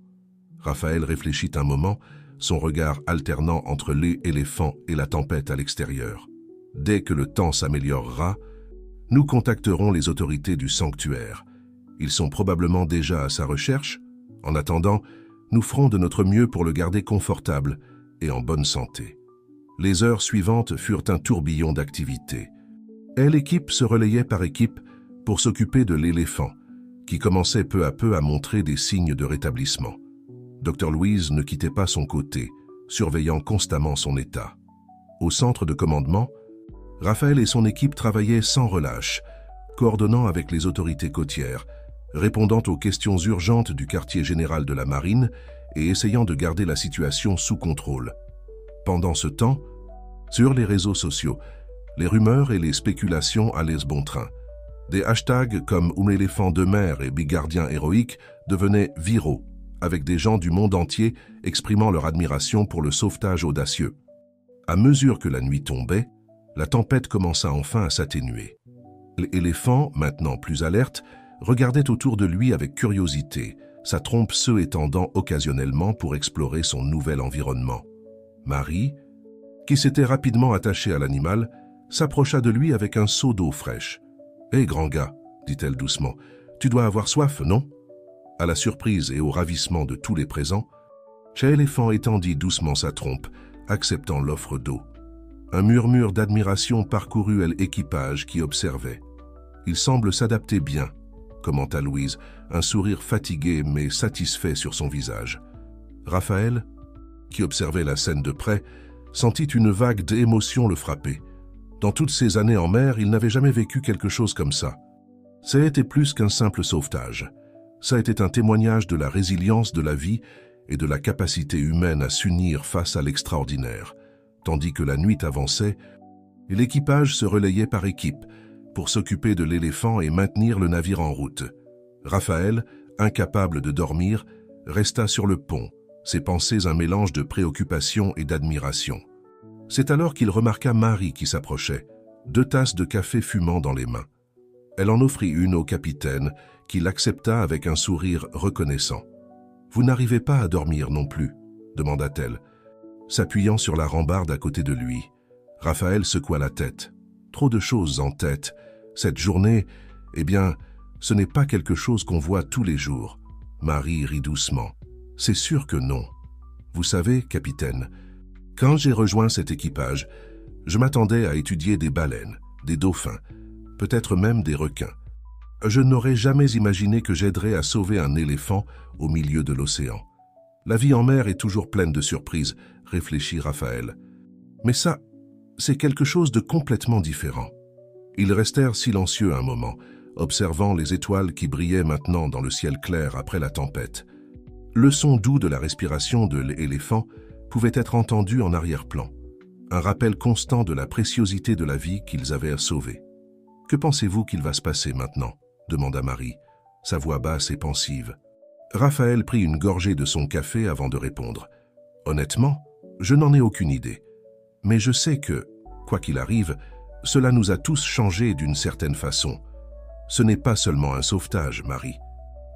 Raphaël réfléchit un moment, son regard alternant entre l'éléphant et la tempête à l'extérieur. « Dès que le temps s'améliorera, nous contacterons les autorités du sanctuaire. Ils sont probablement déjà à sa recherche. En attendant, nous ferons de notre mieux pour le garder confortable et en bonne santé. » Les heures suivantes furent un tourbillon d'activités. L'équipe se relayait par équipe pour s'occuper de l'éléphant, qui commençait peu à peu à montrer des signes de rétablissement. Dr Louise ne quittait pas son côté, surveillant constamment son état. Au centre de commandement, Raphaël et son équipe travaillaient sans relâche, coordonnant avec les autorités côtières, répondant aux questions urgentes du quartier général de la marine et essayant de garder la situation sous contrôle. Pendant ce temps, sur les réseaux sociaux, les rumeurs et les spéculations allaient bon train. Des hashtags comme « éléphant de mer » et « Bigardien héroïque » devenaient viraux, avec des gens du monde entier exprimant leur admiration pour le sauvetage audacieux. À mesure que la nuit tombait, la tempête commença enfin à s'atténuer. L'éléphant, maintenant plus alerte, regardait autour de lui avec curiosité, sa trompe se étendant occasionnellement pour explorer son nouvel environnement. Marie, qui s'était rapidement attachée à l'animal, s'approcha de lui avec un seau d'eau fraîche. « Hé, grand gars, dit-elle doucement, tu dois avoir soif, non ?» À la surprise et au ravissement de tous les présents, l'éléphant étendit doucement sa trompe, acceptant l'offre d'eau. Un murmure d'admiration parcourut l'équipage qui observait. « Il semble s'adapter bien », commenta Louise, un sourire fatigué mais satisfait sur son visage. Raphaël, qui observait la scène de près, sentit une vague d'émotion le frapper. Dans toutes ces années en mer, il n'avait jamais vécu quelque chose comme ça. Ça était plus qu'un simple sauvetage. Ça était un témoignage de la résilience de la vie et de la capacité humaine à s'unir face à l'extraordinaire. Tandis que la nuit avançait, l'équipage se relayait par équipe pour s'occuper de l'éléphant et maintenir le navire en route. Raphaël, incapable de dormir, resta sur le pont, ses pensées un mélange de préoccupation et d'admiration. C'est alors qu'il remarqua Marie qui s'approchait, 2 tasses de café fumant dans les mains. Elle en offrit une au capitaine, qui l'accepta avec un sourire reconnaissant. « Vous n'arrivez pas à dormir non plus ?» demanda-t-elle, s'appuyant sur la rambarde à côté de lui. Raphaël secoua la tête. Trop de choses en tête. Cette journée, eh bien, ce n'est pas quelque chose qu'on voit tous les jours. Marie rit doucement. C'est sûr que non. Vous savez, capitaine, quand j'ai rejoint cet équipage, je m'attendais à étudier des baleines, des dauphins, peut-être même des requins. Je n'aurais jamais imaginé que j'aiderais à sauver un éléphant au milieu de l'océan. La vie en mer est toujours pleine de surprises, réfléchit Raphaël. Mais ça, c'est quelque chose de complètement différent. Ils restèrent silencieux un moment, observant les étoiles qui brillaient maintenant dans le ciel clair après la tempête. Le son doux de la respiration de l'éléphant pouvait être entendu en arrière-plan, un rappel constant de la préciosité de la vie qu'ils avaient à sauver. « Que pensez-vous qu'il va se passer maintenant ?» demanda Marie, sa voix basse et pensive. Raphaël prit une gorgée de son café avant de répondre. « Honnêtement, je n'en ai aucune idée. Mais je sais que, quoi qu'il arrive, cela nous a tous changés d'une certaine façon. Ce n'est pas seulement un sauvetage, Marie.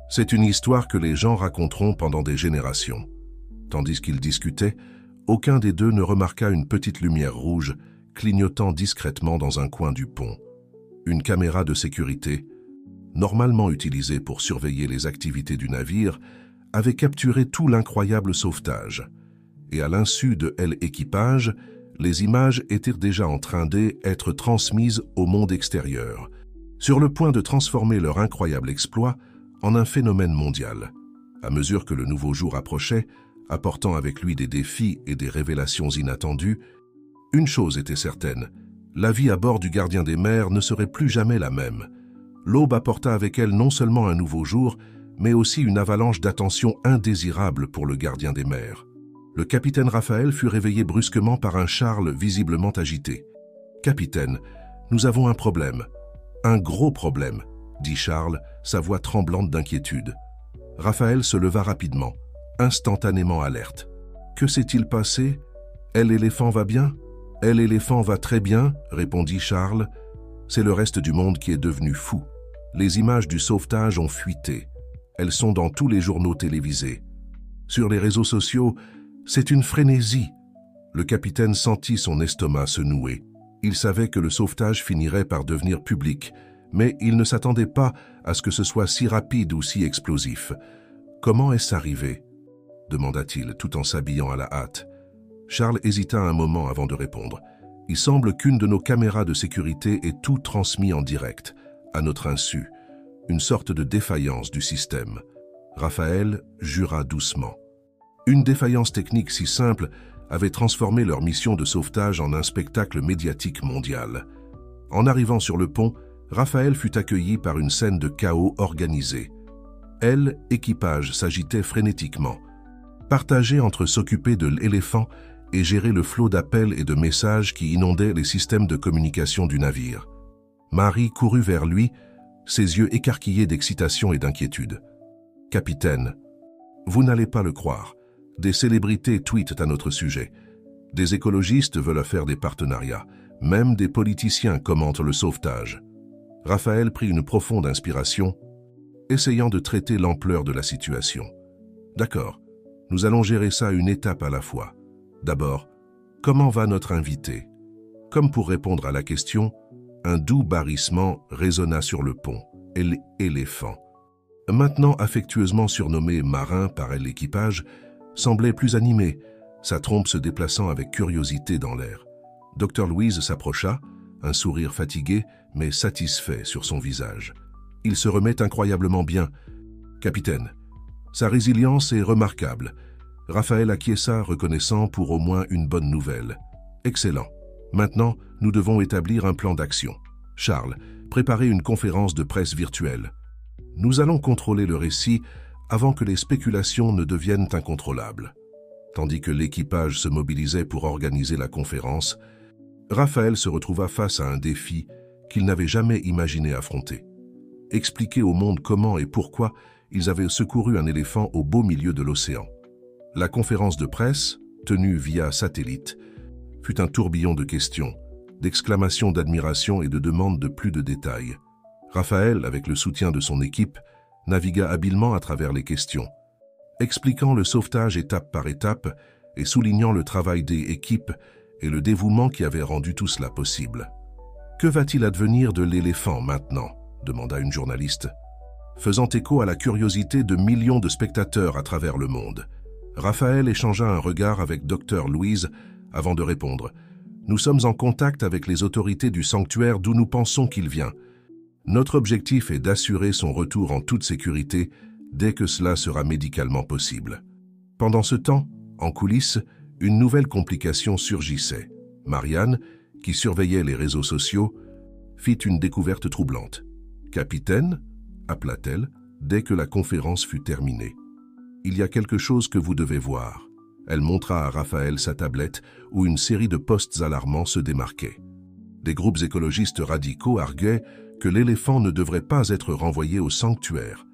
C'est une histoire que les gens raconteront pendant des générations. » Tandis qu'ils discutaient, aucun des deux ne remarqua une petite lumière rouge clignotant discrètement dans un coin du pont. Une caméra de sécurité, normalement utilisée pour surveiller les activités du navire, avait capturé tout l'incroyable sauvetage. et à l'insu de l'équipage, les images étaient déjà en train d'être transmises au monde extérieur, sur le point de transformer leur incroyable exploit en un phénomène mondial. À mesure que le nouveau jour approchait, apportant avec lui des défis et des révélations inattendues, une chose était certaine, la vie à bord du gardien des mers ne serait plus jamais la même. L'aube apporta avec elle non seulement un nouveau jour, mais aussi une avalanche d'attention indésirable pour le gardien des mers. Le capitaine Raphaël fut réveillé brusquement par un Charles visiblement agité. « Capitaine, nous avons un problème. Un gros problème, » dit Charles, sa voix tremblante d'inquiétude. Raphaël se leva rapidement, instantanément alerte. « Que s'est-il passé? L'éléphant va bien? L'éléphant va très bien, » répondit Charles. « C'est le reste du monde qui est devenu fou. Les images du sauvetage ont fuité. Elles sont dans tous les journaux télévisés. Sur les réseaux sociaux, c'est une frénésie. » Le capitaine sentit son estomac se nouer. Il savait que le sauvetage finirait par devenir public, mais il ne s'attendait pas à ce que ce soit si rapide ou si explosif. « Comment est-ce arrivé ?» demanda-t-il, tout en s'habillant à la hâte. Charles hésita un moment avant de répondre. « Il semble qu'une de nos caméras de sécurité ait tout transmis en direct, à notre insu. Une sorte de défaillance du système. » Raphaël jura doucement. Une défaillance technique si simple avait transformé leur mission de sauvetage en un spectacle médiatique mondial. En arrivant sur le pont, Raphaël fut accueilli par une scène de chaos organisée. L'équipage s'agitait frénétiquement. Partagé entre s'occuper de l'éléphant et gérer le flot d'appels et de messages qui inondaient les systèmes de communication du navire. Marie courut vers lui, ses yeux écarquillés d'excitation et d'inquiétude. « Capitaine, vous n'allez pas le croire. Des célébrités tweetent à notre sujet. Des écologistes veulent faire des partenariats. Même des politiciens commentent le sauvetage. » Raphaël prit une profonde inspiration, essayant de traiter l'ampleur de la situation. « D'accord, nous allons gérer ça une étape à la fois. D'abord, comment va notre invité ?» Comme pour répondre à la question, un doux barrissement résonna sur le pont, l'éléphant. Maintenant affectueusement surnommé Marin par l'équipage, semblait plus animé, sa trompe se déplaçant avec curiosité dans l'air. Dr Louise s'approcha, un sourire fatigué mais satisfait sur son visage. Il se remet incroyablement bien. « Capitaine, sa résilience est remarquable. » Raphaël acquiesça, reconnaissant pour au moins une bonne nouvelle. « Excellent. Maintenant, nous devons établir un plan d'action. Charles, préparez une conférence de presse virtuelle. Nous allons contrôler le récit avant que les spéculations ne deviennent incontrôlables. » Tandis que l'équipage se mobilisait pour organiser la conférence, Raphaël se retrouva face à un défi qu'il n'avait jamais imaginé affronter. Expliquer au monde comment et pourquoi ils avaient secouru un éléphant au beau milieu de l'océan. La conférence de presse, tenue via satellite, fut un tourbillon de questions, d'exclamations d'admiration et de demandes de plus de détails. Raphaël, avec le soutien de son équipe, navigua habilement à travers les questions, expliquant le sauvetage étape par étape et soulignant le travail des équipes et le dévouement qui avait rendu tout cela possible. « Que va-t-il advenir de l'éléphant maintenant ?» demanda une journaliste. Faisant écho à la curiosité de millions de spectateurs à travers le monde, Raphaël échangea un regard avec Dr Louise avant de répondre. « Nous sommes en contact avec les autorités du sanctuaire d'où nous pensons qu'il vient. Notre objectif est d'assurer son retour en toute sécurité dès que cela sera médicalement possible. » Pendant ce temps, en coulisses, une nouvelle complication surgissait. Marianne, qui surveillait les réseaux sociaux, fit une découverte troublante. « Capitaine » appela-t-elle dès que la conférence fut terminée. « Il y a quelque chose que vous devez voir. » Elle montra à Raphaël sa tablette où une série de posts alarmants se démarquaient. Des groupes écologistes radicaux arguaient que l'éléphant ne devrait pas être renvoyé au sanctuaire,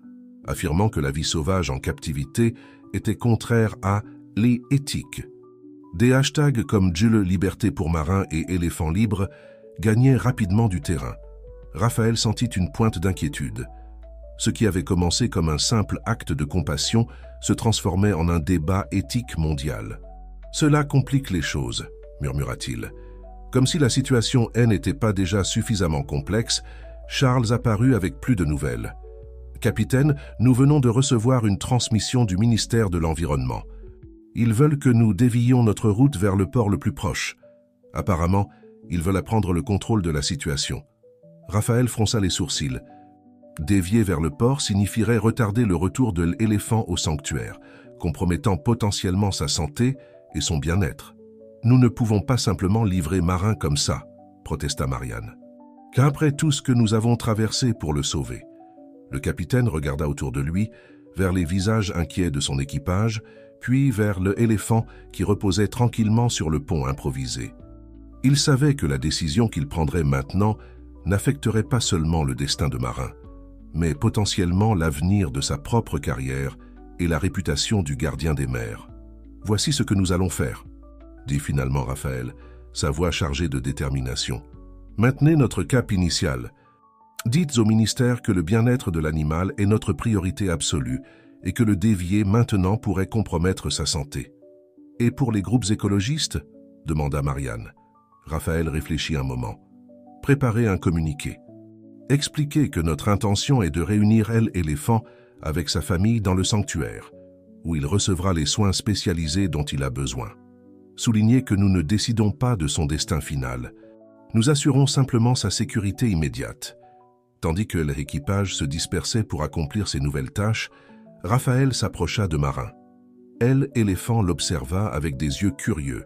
affirmant que la vie sauvage en captivité était contraire à l'éthique. Des hashtags comme « Liberté pour Marin » et « Éléphant libre » gagnaient rapidement du terrain. Raphaël sentit une pointe d'inquiétude. Ce qui avait commencé comme un simple acte de compassion se transformait en un débat éthique mondial. « Cela complique les choses », murmura-t-il. Comme si la situation n'était pas déjà suffisamment complexe, Charles apparut avec plus de nouvelles. « Capitaine, nous venons de recevoir une transmission du ministère de l'Environnement. Ils veulent que nous dévions notre route vers le port le plus proche. Apparemment, ils veulent prendre le contrôle de la situation. Raphaël fronça les sourcils. Dévier vers le port signifierait retarder le retour de l'éléphant au sanctuaire, compromettant potentiellement sa santé et son bien-être. Nous ne pouvons pas simplement livrer Marin comme ça, protesta Marianne. Qu'après tout ce que nous avons traversé pour le sauver. Le capitaine regarda autour de lui, vers les visages inquiets de son équipage, puis vers l'éléphant qui reposait tranquillement sur le pont improvisé. Il savait que la décision qu'il prendrait maintenant n'affecterait pas seulement le destin de Marin, mais potentiellement l'avenir de sa propre carrière et la réputation du gardien des mers. « Voici ce que nous allons faire », dit finalement Raphaël, sa voix chargée de détermination. « Maintenez notre cap initial. Dites au ministère que le bien-être de l'animal est notre priorité absolue et que le dévier maintenant pourrait compromettre sa santé. »« Et pour les groupes écologistes ?» demanda Marianne. Raphaël réfléchit un moment. « Préparez un communiqué. Expliquez que notre intention est de réunir l'éléphant avec sa famille dans le sanctuaire, où il recevra les soins spécialisés dont il a besoin. Soulignez que nous ne décidons pas de son destin final. Nous assurons simplement sa sécurité immédiate. » Tandis que l'équipage se dispersait pour accomplir ses nouvelles tâches, Raphaël s'approcha de Marin. L'éléphant l'observa avec des yeux curieux,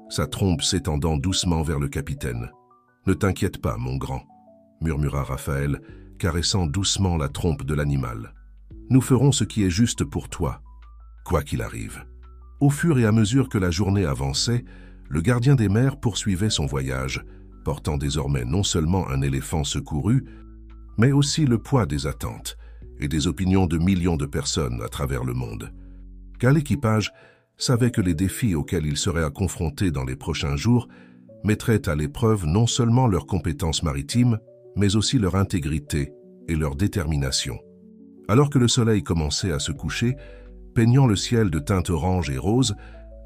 sa trompe s'étendant doucement vers le capitaine. « Ne t'inquiète pas, mon grand, » murmura Raphaël, caressant doucement la trompe de l'animal. « Nous ferons ce qui est juste pour toi, quoi qu'il arrive. » Au fur et à mesure que la journée avançait, le gardien des mers poursuivait son voyage, portant désormais non seulement un éléphant secouru, mais aussi le poids des attentes et des opinions de millions de personnes à travers le monde. Car l'équipage savait que les défis auxquels il serait confronté dans les prochains jours mettraient à l'épreuve non seulement leurs compétences maritimes, mais aussi leur intégrité et leur détermination. Alors que le soleil commençait à se coucher, peignant le ciel de teintes orange et rose,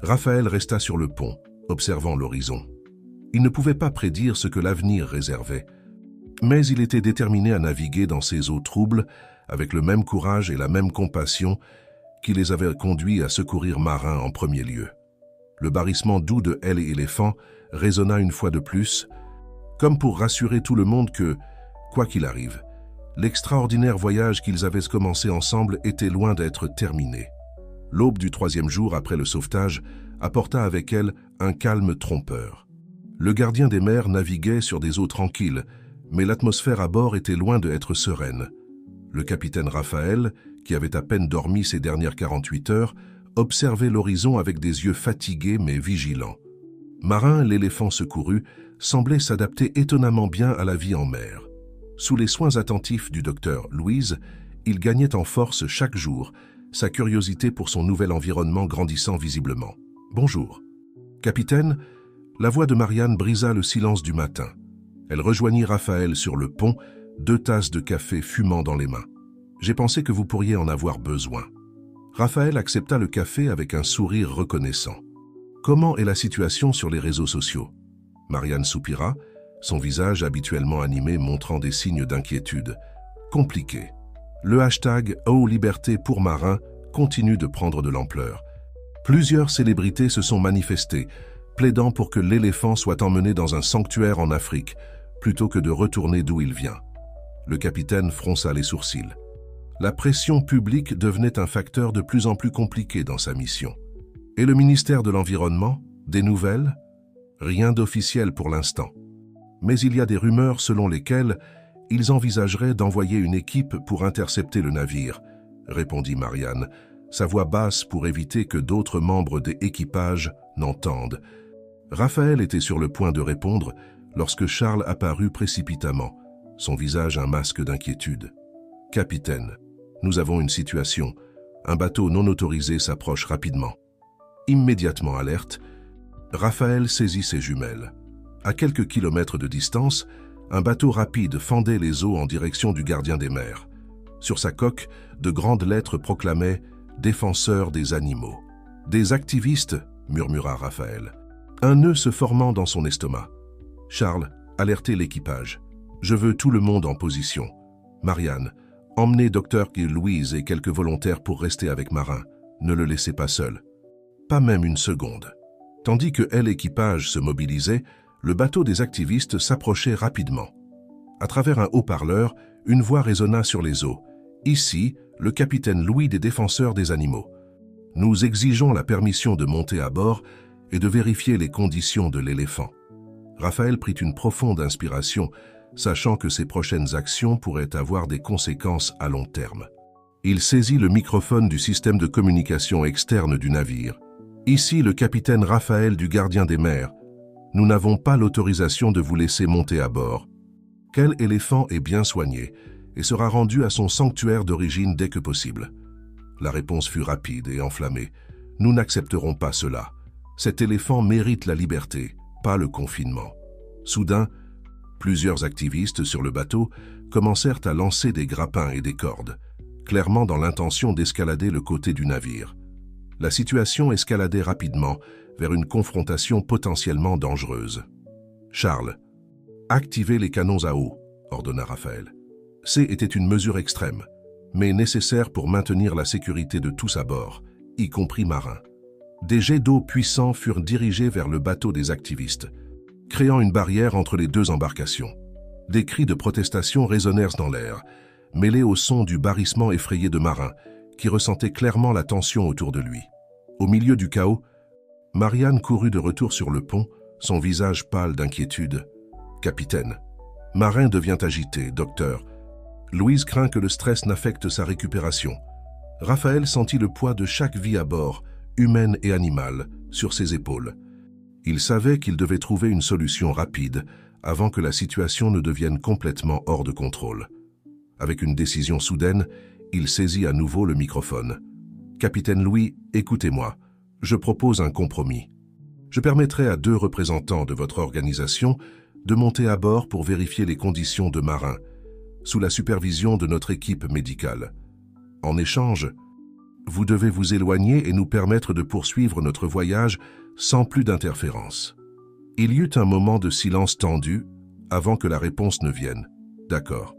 Raphaël resta sur le pont, observant l'horizon. Il ne pouvait pas prédire ce que l'avenir réservait, mais il était déterminé à naviguer dans ces eaux troubles avec le même courage et la même compassion qui les avaient conduits à secourir Marin en premier lieu. Le barrissement doux de l'éléphant résonna une fois de plus, comme pour rassurer tout le monde que, quoi qu'il arrive, l'extraordinaire voyage qu'ils avaient commencé ensemble était loin d'être terminé. L'aube du 3e jour après le sauvetage apporta avec elle un calme trompeur. Le gardien des mers naviguait sur des eaux tranquilles, mais l'atmosphère à bord était loin d'être sereine. Le capitaine Raphaël, qui avait à peine dormi ces dernières 48 heures, observait l'horizon avec des yeux fatigués mais vigilants. Marin, l'éléphant secouru, semblait s'adapter étonnamment bien à la vie en mer. Sous les soins attentifs du docteur Louise, il gagnait en force chaque jour, sa curiosité pour son nouvel environnement grandissant visiblement. « Bonjour. »« Capitaine ?» La voix de Marianne brisa le silence du matin. Elle rejoignit Raphaël sur le pont, 2 tasses de café fumant dans les mains. « J'ai pensé que vous pourriez en avoir besoin. » Raphaël accepta le café avec un sourire reconnaissant. « Comment est la situation sur les réseaux sociaux ?» Marianne soupira, son visage habituellement animé montrant des signes d'inquiétude. « Compliqué. Le hashtag « Oh liberté pour Marin » continue de prendre de l'ampleur. Plusieurs célébrités se sont manifestées, plaidant pour que l'éléphant soit emmené dans un sanctuaire en Afrique, plutôt que de retourner d'où il vient. » Le capitaine fronça les sourcils. La pression publique devenait un facteur de plus en plus compliqué dans sa mission. Et le ministère de l'Environnement? Des nouvelles? Rien d'officiel pour l'instant. Mais il y a des rumeurs selon lesquelles ils envisageraient d'envoyer une équipe pour intercepter le navire, répondit Marianne, sa voix basse pour éviter que d'autres membres des équipages n'entendent. Raphaël était sur le point de répondre lorsque Charles apparut précipitamment, son visage un masque d'inquiétude. « Capitaine, nous avons une situation. Un bateau non autorisé s'approche rapidement. » Immédiatement alerte, Raphaël saisit ses jumelles. À quelques kilomètres de distance, un bateau rapide fendait les eaux en direction du gardien des mers. Sur sa coque, de grandes lettres proclamaient « Défenseur des animaux ». « Des activistes » murmura Raphaël. Un nœud se formant dans son estomac. « Charles, alertez l'équipage. Je veux tout le monde en position. Marianne, emmenez Dr. Louise et quelques volontaires pour rester avec Marin. Ne le laissez pas seul. » pas même une seconde. Tandis que l'équipage se mobilisait, le bateau des activistes s'approchait rapidement. À travers un haut-parleur, une voix résonna sur les eaux. « Ici, le capitaine Louis des défenseurs des animaux. Nous exigeons la permission de monter à bord et de vérifier les conditions de l'éléphant. » Raphaël prit une profonde inspiration, sachant que ses prochaines actions pourraient avoir des conséquences à long terme. Il saisit le microphone du système de communication externe du navire. « Ici, le capitaine Raphaël du Gardien des Mers. Nous n'avons pas l'autorisation de vous laisser monter à bord. Quel éléphant est bien soigné et sera rendu à son sanctuaire d'origine dès que possible. » La réponse fut rapide et enflammée. « Nous n'accepterons pas cela. Cet éléphant mérite la liberté, pas le confinement. » Soudain, plusieurs activistes sur le bateau commencèrent à lancer des grappins et des cordes, clairement dans l'intention d'escalader le côté du navire. La situation escaladait rapidement vers une confrontation potentiellement dangereuse. « Charles, activez les canons à eau, » ordonna Raphaël. C'était une mesure extrême, mais nécessaire pour maintenir la sécurité de tous à bord, y compris marins. Des jets d'eau puissants furent dirigés vers le bateau des activistes, créant une barrière entre les deux embarcations. Des cris de protestation résonnèrent dans l'air, mêlés au son du barrissement effrayé de marins, qui ressentaient clairement la tension autour de lui. Au milieu du chaos, Marianne courut de retour sur le pont, son visage pâle d'inquiétude. « Capitaine, Marin devient agité, docteur. Louise craint que le stress n'affecte sa récupération. » Raphaël sentit le poids de chaque vie à bord, humaine et animale, sur ses épaules. Il savait qu'il devait trouver une solution rapide avant que la situation ne devienne complètement hors de contrôle. Avec une décision soudaine, il saisit à nouveau le microphone. « Capitaine Louis, écoutez-moi. Je propose un compromis. Je permettrai à 2 représentants de votre organisation de monter à bord pour vérifier les conditions de Marin, sous la supervision de notre équipe médicale. En échange, vous devez vous éloigner et nous permettre de poursuivre notre voyage sans plus d'interférences. » Il y eut un moment de silence tendu avant que la réponse ne vienne. « D'accord.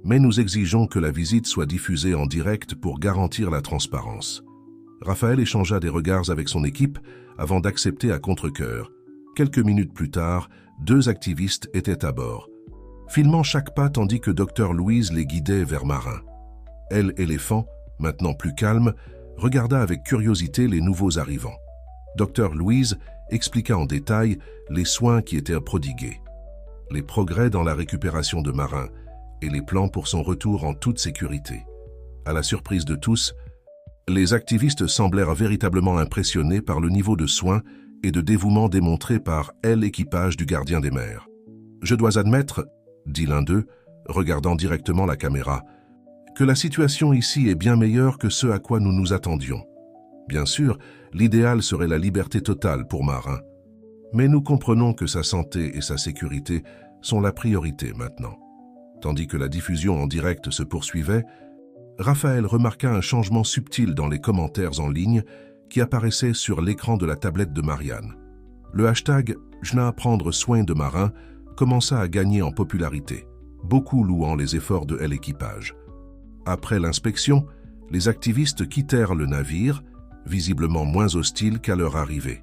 Mais nous exigeons que la visite soit diffusée en direct pour garantir la transparence. » Raphaël échangea des regards avec son équipe avant d'accepter à contre-cœur. Quelques minutes plus tard, 2 activistes étaient à bord, filmant chaque pas tandis que Dr Louise les guidait vers Marin. Elle, éléphant, maintenant plus calme, regarda avec curiosité les nouveaux arrivants. Dr Louise expliqua en détail les soins qui étaient prodigués, les progrès dans la récupération de Marin et les plans pour son retour en toute sécurité. À la surprise de tous, les activistes semblèrent véritablement impressionnés par le niveau de soins et de dévouement démontré par l'équipage du Gardien des Mers. « Je dois admettre, » dit l'un d'eux, regardant directement la caméra, « que la situation ici est bien meilleure que ce à quoi nous nous attendions. Bien sûr, l'idéal serait la liberté totale pour Marin. Mais nous comprenons que sa santé et sa sécurité sont la priorité maintenant. » Tandis que la diffusion en direct se poursuivait, Raphaël remarqua un changement subtil dans les commentaires en ligne qui apparaissaient sur l'écran de la tablette de Marianne. Le hashtag « Je n'ai à prendre soin de Marin » commença à gagner en popularité, beaucoup louant les efforts de l'équipage. Après l'inspection, les activistes quittèrent le navire, visiblement moins hostiles qu'à leur arrivée.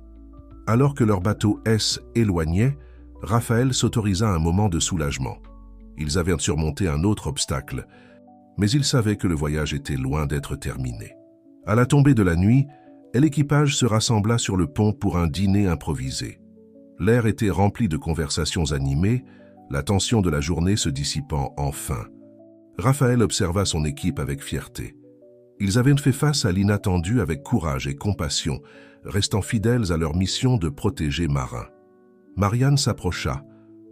Alors que leur bateau S éloignait, Raphaël s'autorisa un moment de soulagement. Ils avaient surmonté un autre obstacle, mais ils savaient que le voyage était loin d'être terminé. À la tombée de la nuit, l'équipage se rassembla sur le pont pour un dîner improvisé. L'air était rempli de conversations animées, la tension de la journée se dissipant enfin. Raphaël observa son équipe avec fierté. Ils avaient fait face à l'inattendu avec courage et compassion, restant fidèles à leur mission de protéger Marin. Marianne s'approcha,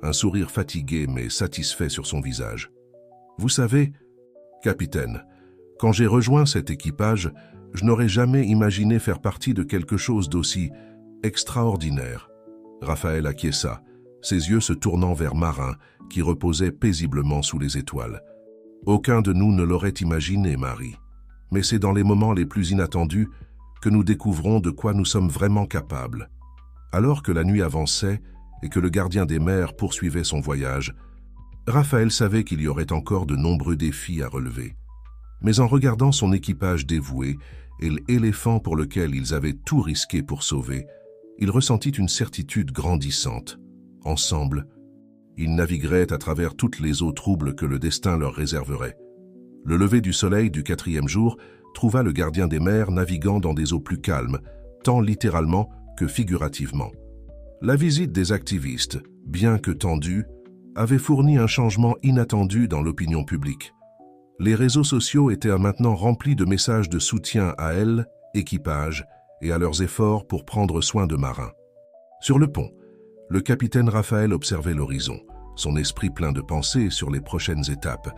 un sourire fatigué mais satisfait sur son visage. « Vous savez, capitaine, quand j'ai rejoint cet équipage, je n'aurais jamais imaginé faire partie de quelque chose d'aussi extraordinaire. » Raphaël acquiesça, ses yeux se tournant vers Marin, qui reposait paisiblement sous les étoiles. « Aucun de nous ne l'aurait imaginé, Marie. Mais c'est dans les moments les plus inattendus que nous découvrons de quoi nous sommes vraiment capables. » Alors que la nuit avançait et que le Gardien des Mers poursuivait son voyage, Raphaël savait qu'il y aurait encore de nombreux défis à relever. Mais en regardant son équipage dévoué et l'éléphant pour lequel ils avaient tout risqué pour sauver, il ressentit une certitude grandissante. Ensemble, ils navigueraient à travers toutes les eaux troubles que le destin leur réserverait. Le lever du soleil du 4e jour trouva le gardien des mers naviguant dans des eaux plus calmes, tant littéralement que figurativement. La visite des activistes, bien que tendue, avait fourni un changement inattendu dans l'opinion publique. Les réseaux sociaux étaient maintenant remplis de messages de soutien à elle, équipage, et à leurs efforts pour prendre soin de marins. Sur le pont, le capitaine Raphaël observait l'horizon, son esprit plein de pensées sur les prochaines étapes.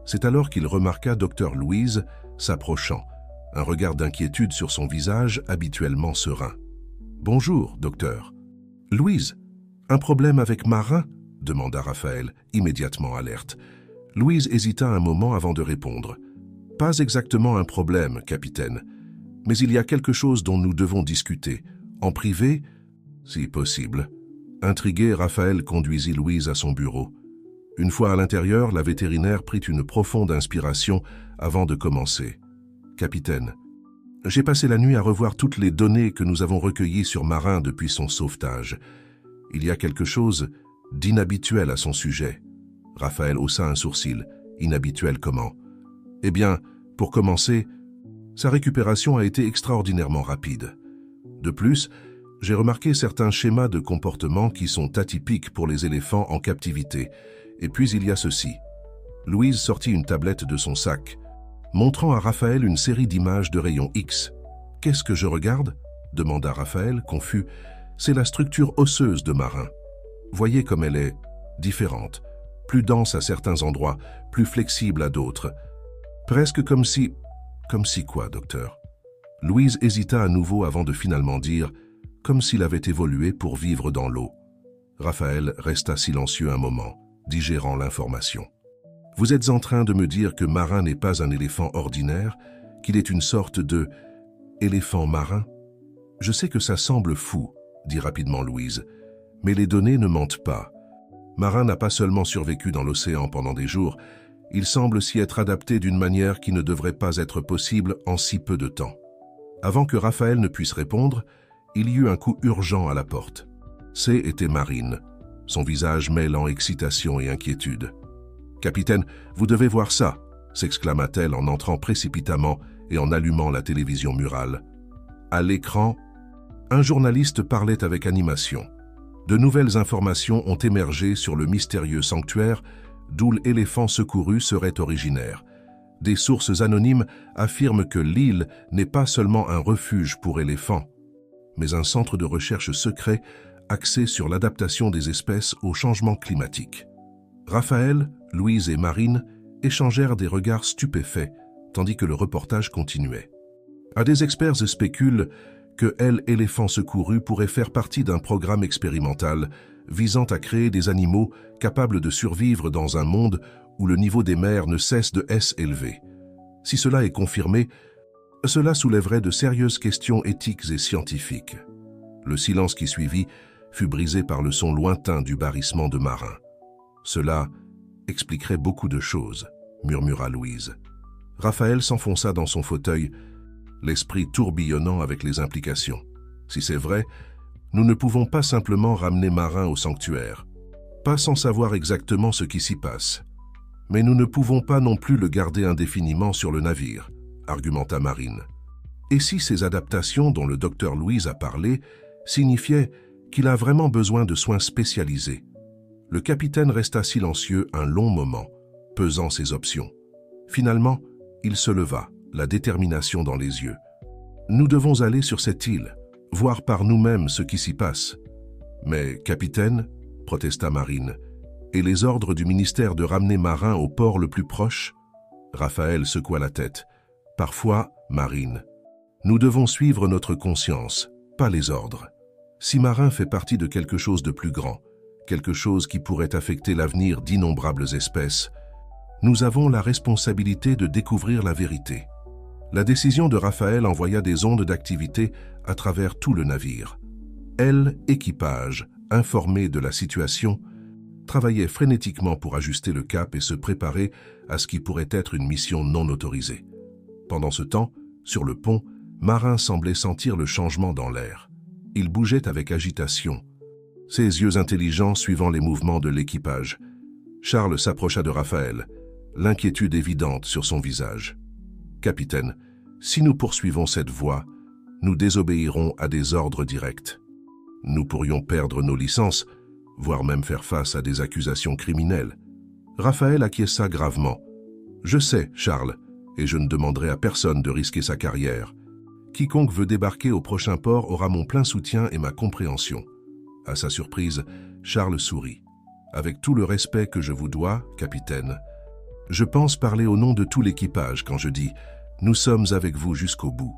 C'est alors qu'il remarqua Dr Louise s'approchant, un regard d'inquiétude sur son visage habituellement serein. « Bonjour, docteur. »« Louise, un problème avec Marin ?» demanda Raphaël, immédiatement alerte. Louise hésita un moment avant de répondre. « Pas exactement un problème, capitaine, mais il y a quelque chose dont nous devons discuter. En privé, si possible. » Intrigué, Raphaël conduisit Louise à son bureau. Une fois à l'intérieur, la vétérinaire prit une profonde inspiration avant de commencer. « Capitaine, j'ai passé la nuit à revoir toutes les données que nous avons recueillies sur Marin depuis son sauvetage. Il y a quelque chose d'inhabituel à son sujet. » Raphaël haussa un sourcil. « Inhabituel comment ?»« Eh bien, pour commencer, sa récupération a été extraordinairement rapide. De plus, j'ai remarqué certains schémas de comportement qui sont atypiques pour les éléphants en captivité. Et puis il y a ceci. » Louise sortit une tablette de son sac, montrant à Raphaël une série d'images de rayons X. « Qu'est-ce que je regarde ?» demanda Raphaël, confus. « C'est la structure osseuse de Marin. Voyez comme elle est différente, plus dense à certains endroits, plus flexible à d'autres. Presque comme si... » « Comme si quoi, docteur ?» Louise hésita à nouveau avant de finalement dire « comme s'il avait évolué pour vivre dans l'eau ». Raphaël resta silencieux un moment, digérant l'information. « Vous êtes en train de me dire que Marin n'est pas un éléphant ordinaire, qu'il est une sorte de éléphant marin ? Je sais que ça semble fou, dit rapidement Louise, mais les données ne mentent pas. Marin n'a pas seulement survécu dans l'océan pendant des jours, il semble s'y être adapté d'une manière qui ne devrait pas être possible en si peu de temps. » Avant que Raphaël ne puisse répondre, il y eut un coup urgent à la porte. Était Marine, son visage mêlant excitation et inquiétude. « Capitaine, vous devez voir ça !» s'exclama-t-elle en entrant précipitamment et en allumant la télévision murale. À l'écran, un journaliste parlait avec animation. De nouvelles informations ont émergé sur le mystérieux sanctuaire d'où l'éléphant secouru serait originaire. Des sources anonymes affirment que l'île n'est pas seulement un refuge pour éléphants, mais un centre de recherche secret axé sur l'adaptation des espèces au changement climatique. Raphaël, Louise et Marine échangèrent des regards stupéfaits, tandis que le reportage continuait. Des experts spéculent que l'éléphant secouru pourrait faire partie d'un programme expérimental visant à créer des animaux capables de survivre dans un monde où le niveau des mers ne cesse de s'élever. Si cela est confirmé, cela soulèverait de sérieuses questions éthiques et scientifiques. Le silence qui suivit fut brisé par le son lointain du barrissement de Marin. « Cela expliquerait beaucoup de choses, » murmura Louise. Raphaël s'enfonça dans son fauteuil, l'esprit tourbillonnant avec les implications. Si c'est vrai, nous ne pouvons pas simplement ramener Marin au sanctuaire, pas sans savoir exactement ce qui s'y passe. Mais nous ne pouvons pas non plus le garder indéfiniment sur le navire, argumenta Marine. Et si ces adaptations dont le docteur Louise a parlé signifiaient qu'il a vraiment besoin de soins spécialisés? Le capitaine resta silencieux un long moment, pesant ses options. Finalement, il se leva, la détermination dans les yeux. « Nous devons aller sur cette île, voir par nous-mêmes ce qui s'y passe. »« Mais, capitaine, » protesta Marine, « et les ordres du ministère de ramener Marin au port le plus proche ?» Raphaël secoua la tête. « Parfois, Marine, nous devons suivre notre conscience, pas les ordres. Si Marin fait partie de quelque chose de plus grand, quelque chose qui pourrait affecter l'avenir d'innombrables espèces, nous avons la responsabilité de découvrir la vérité. » La décision de Raphaël envoya des ondes d'activité à travers tout le navire. Équipage, informé de la situation, travaillait frénétiquement pour ajuster le cap et se préparer à ce qui pourrait être une mission non autorisée. Pendant ce temps, sur le pont, Marin semblait sentir le changement dans l'air. Il bougeait avec agitation, ses yeux intelligents suivant les mouvements de l'équipage. Charles s'approcha de Raphaël, l'inquiétude évidente sur son visage. « Capitaine, si nous poursuivons cette voie, nous désobéirons à des ordres directs. Nous pourrions perdre nos licences, voire même faire face à des accusations criminelles. » Raphaël acquiesça gravement. « Je sais, Charles, et je ne demanderai à personne de risquer sa carrière. Quiconque veut débarquer au prochain port aura mon plein soutien et ma compréhension. » À sa surprise, Charles sourit. « Avec tout le respect que je vous dois, capitaine, je pense parler au nom de tout l'équipage quand je dis « Nous sommes avec vous jusqu'au bout ».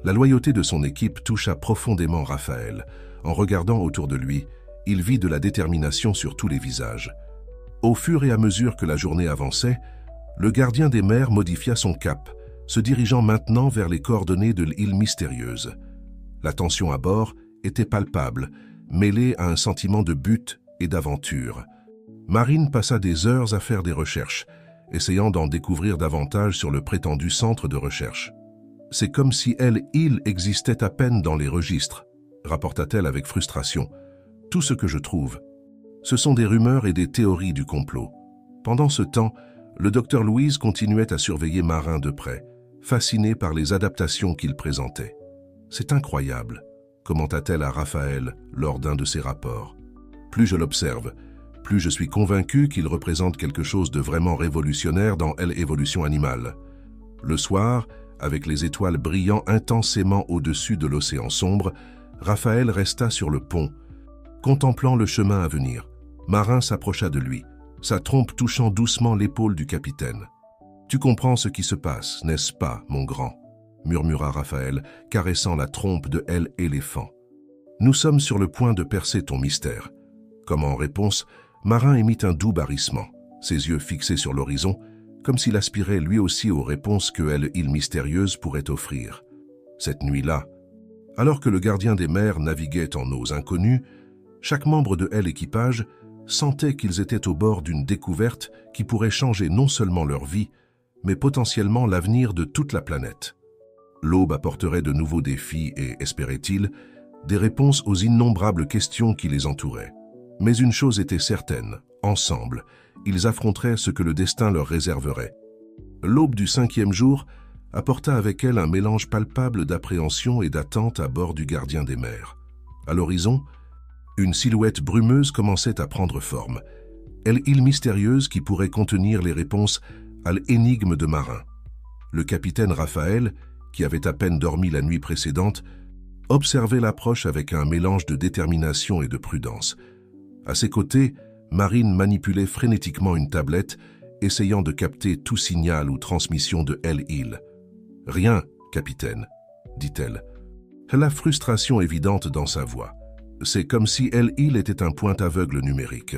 La loyauté de son équipe toucha profondément Raphaël. En regardant autour de lui, il vit de la détermination sur tous les visages. Au fur et à mesure que la journée avançait, le gardien des mers modifia son cap, se dirigeant maintenant vers les coordonnées de l'île mystérieuse. La tension à bord était palpable, mêlée à un sentiment de but et d'aventure. Marine passa des heures à faire des recherches, essayant d'en découvrir davantage sur le prétendu centre de recherche. « C'est comme si l'île existait à peine dans les registres », rapporta-t-elle avec frustration. « Tout ce que je trouve, ce sont des rumeurs et des théories du complot. » Pendant ce temps, le docteur Louise continuait à surveiller Marin de près, fasciné par les adaptations qu'il présentait. « C'est incroyable », commenta-t-elle à Raphaël lors d'un de ses rapports. « Plus je l'observe, plus je suis convaincu qu'il représente quelque chose de vraiment révolutionnaire dans l'évolution animale. » Le soir, avec les étoiles brillant intensément au-dessus de l'océan sombre, Raphaël resta sur le pont, contemplant le chemin à venir. Marin s'approcha de lui, sa trompe touchant doucement l'épaule du capitaine. « Tu comprends ce qui se passe, n'est-ce pas, mon grand ?» murmura Raphaël, caressant la trompe de l'éléphant. « Nous sommes sur le point de percer ton mystère. » Comme en réponse, Marin émit un doux barrissement, ses yeux fixés sur l'horizon, comme s'il aspirait lui aussi aux réponses que l'île mystérieuse pourrait offrir. Cette nuit-là, alors que le gardien des mers naviguait en eaux inconnues, chaque membre de l'équipage sentait qu'ils étaient au bord d'une découverte qui pourrait changer non seulement leur vie, mais potentiellement l'avenir de toute la planète. L'aube apporterait de nouveaux défis et, espérait-il, des réponses aux innombrables questions qui les entouraient. Mais une chose était certaine, ensemble, ils affronteraient ce que le destin leur réserverait. L'aube du 5e jour apporta avec elle un mélange palpable d'appréhension et d'attente à bord du gardien des mers. À l'horizon, une silhouette brumeuse commençait à prendre forme, l'île mystérieuse qui pourrait contenir les réponses à l'énigme de Marin. Le capitaine Raphaël, qui avait à peine dormi la nuit précédente, observait l'approche avec un mélange de détermination et de prudence. À ses côtés, Marine manipulait frénétiquement une tablette, essayant de capter tout signal ou transmission de l'île. « Rien, capitaine, » dit-elle. La frustration évidente dans sa voix. C'est comme si l'île était un point aveugle numérique.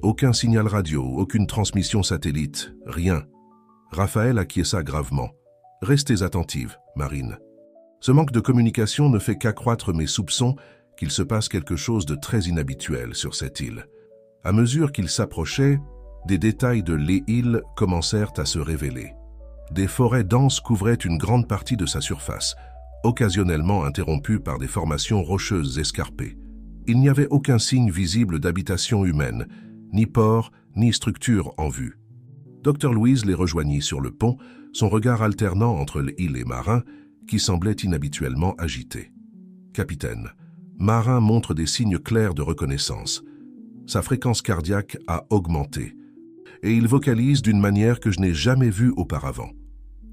Aucun signal radio, aucune transmission satellite, rien. Raphaël acquiesça gravement. « Restez attentive, Marine. Ce manque de communication ne fait qu'accroître mes soupçons qu'il se passe quelque chose de très inhabituel sur cette île. » À mesure qu'ils s'approchaient, des détails de l'île commencèrent à se révéler. Des forêts denses couvraient une grande partie de sa surface, occasionnellement interrompues par des formations rocheuses escarpées. Il n'y avait aucun signe visible d'habitation humaine, ni port, ni structure en vue. Dr Louise les rejoignit sur le pont, son regard alternant entre l'île et Marin, qui semblait inhabituellement agité. « Capitaine, Marin montre des signes clairs de reconnaissance. Sa fréquence cardiaque a augmenté, et il vocalise d'une manière que je n'ai jamais vue auparavant. »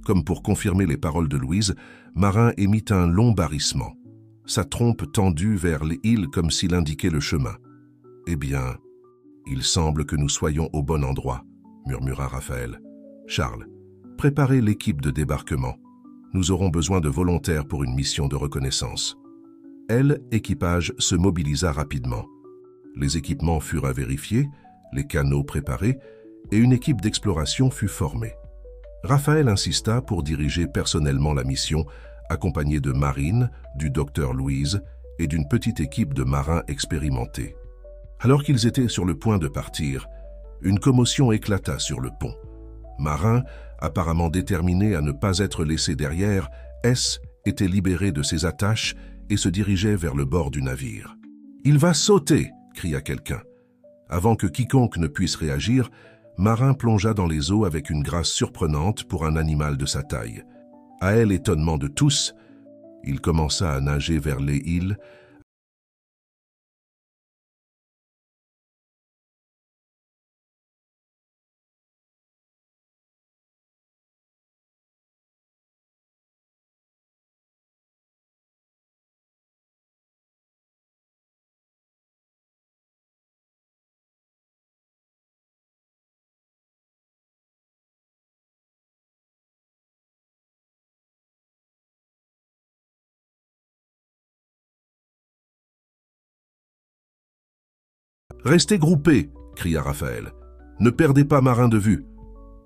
Comme pour confirmer les paroles de Louise, Marin émit un long barrissement, sa trompe tendue vers l'île comme s'il indiquait le chemin. « Eh bien, il semble que nous soyons au bon endroit, » murmura Raphaël. « Charles, préparez l'équipe de débarquement. Nous aurons besoin de volontaires pour une mission de reconnaissance. » L'équipage se mobilisa rapidement. Les équipements furent à vérifier, les canaux préparés, et une équipe d'exploration fut formée. Raphaël insista pour diriger personnellement la mission, accompagné de Marine, du docteur Louise et d'une petite équipe de marins expérimentés. Alors qu'ils étaient sur le point de partir, une commotion éclata sur le pont. Marin, apparemment déterminé à ne pas être laissé derrière, était libéré de ses attaches et se dirigeait vers le bord du navire. « Il va sauter !» cria quelqu'un. Avant que quiconque ne puisse réagir, Marin plongea dans les eaux avec une grâce surprenante pour un animal de sa taille. À l'étonnement de tous, il commença à nager vers les îles, « Restez groupés !» cria Raphaël. « Ne perdez pas Marin de vue !»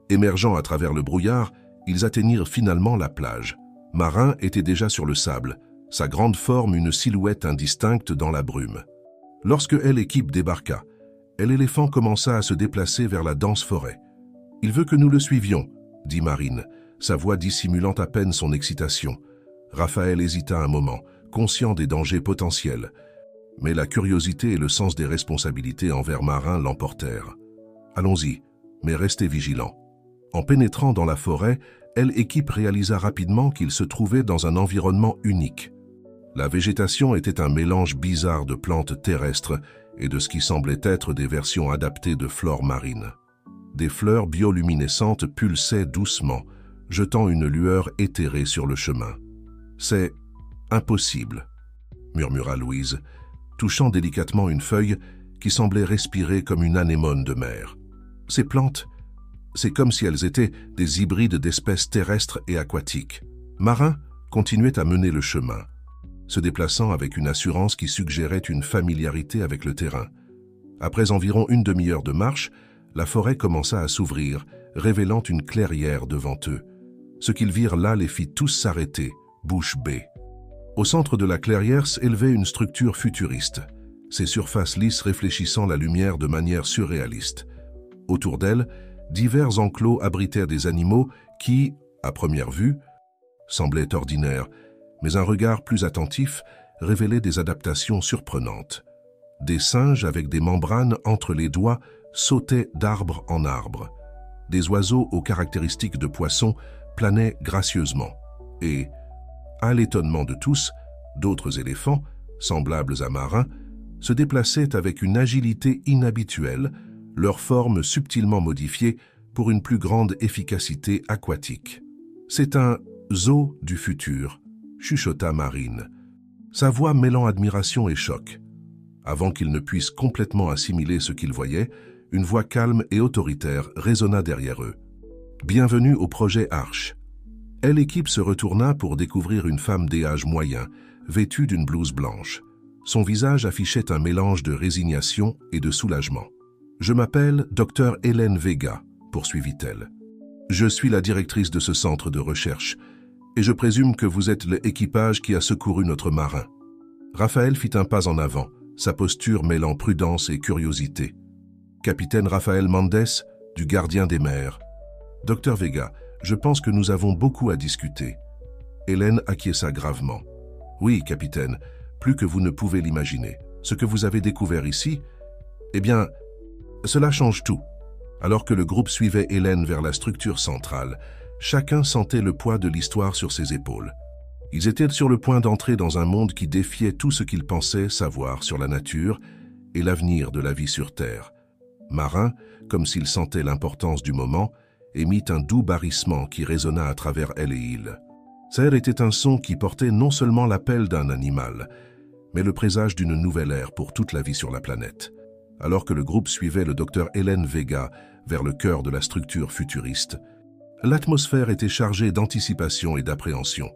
Émergeant à travers le brouillard, ils atteignirent finalement la plage. Marin était déjà sur le sable, sa grande forme une silhouette indistincte dans la brume. Lorsque l'équipe débarqua, l'éléphant commença à se déplacer vers la dense forêt. « Il veut que nous le suivions », dit Marine, sa voix dissimulant à peine son excitation. Raphaël hésita un moment, conscient des dangers potentiels. Mais la curiosité et le sens des responsabilités envers Marin l'emportèrent. « Allons-y, mais restez vigilants. » En pénétrant dans la forêt, l'équipe réalisa rapidement qu'il se trouvait dans un environnement unique. La végétation était un mélange bizarre de plantes terrestres et de ce qui semblait être des versions adaptées de flore marine. Des fleurs bioluminescentes pulsaient doucement, jetant une lueur éthérée sur le chemin. « C'est impossible », murmura Louise, touchant délicatement une feuille qui semblait respirer comme une anémone de mer. Ces plantes, c'est comme si elles étaient des hybrides d'espèces terrestres et aquatiques. Marin continuait à mener le chemin, se déplaçant avec une assurance qui suggérait une familiarité avec le terrain. Après environ une demi-heure de marche, la forêt commença à s'ouvrir, révélant une clairière devant eux. Ce qu'ils virent là les fit tous s'arrêter, bouche bée. Au centre de la clairière s'élevait une structure futuriste, ses surfaces lisses réfléchissant la lumière de manière surréaliste. Autour d'elle, divers enclos abritèrent des animaux qui, à première vue, semblaient ordinaires, mais un regard plus attentif révélait des adaptations surprenantes. Des singes avec des membranes entre les doigts sautaient d'arbre en arbre. Des oiseaux aux caractéristiques de poissons planaient gracieusement. Et, à l'étonnement de tous, d'autres éléphants, semblables à Marin, se déplaçaient avec une agilité inhabituelle, leur forme subtilement modifiée pour une plus grande efficacité aquatique. « C'est un zoo du futur », chuchota Marine, sa voix mêlant admiration et choc. Avant qu'ils ne puissent complètement assimiler ce qu'ils voyaient, une voix calme et autoritaire résonna derrière eux. « Bienvenue au projet Arche ». L'équipe se retourna pour découvrir une femme d'âge moyen, vêtue d'une blouse blanche. Son visage affichait un mélange de résignation et de soulagement. « Je m'appelle Dr Hélène Vega », poursuivit-elle. « Je suis la directrice de ce centre de recherche, et je présume que vous êtes l'équipage qui a secouru notre marin. » Raphaël fit un pas en avant, sa posture mêlant prudence et curiosité. « Capitaine Raphaël Mendes, du Gardien des mers. »« Dr Vega, je pense que nous avons beaucoup à discuter. » Hélène acquiesça gravement. « Oui, capitaine, plus que vous ne pouvez l'imaginer. Ce que vous avez découvert ici, eh bien, cela change tout. » Alors que le groupe suivait Hélène vers la structure centrale, chacun sentait le poids de l'histoire sur ses épaules. Ils étaient sur le point d'entrer dans un monde qui défiait tout ce qu'ils pensaient savoir sur la nature et l'avenir de la vie sur Terre. Marin, comme s'il sentait l'importance du moment, émit un doux barrissement qui résonna à travers l'île. C'était un son qui portait non seulement l'appel d'un animal, mais le présage d'une nouvelle ère pour toute la vie sur la planète. Alors que le groupe suivait le docteur Hélène Vega vers le cœur de la structure futuriste, l'atmosphère était chargée d'anticipation et d'appréhension.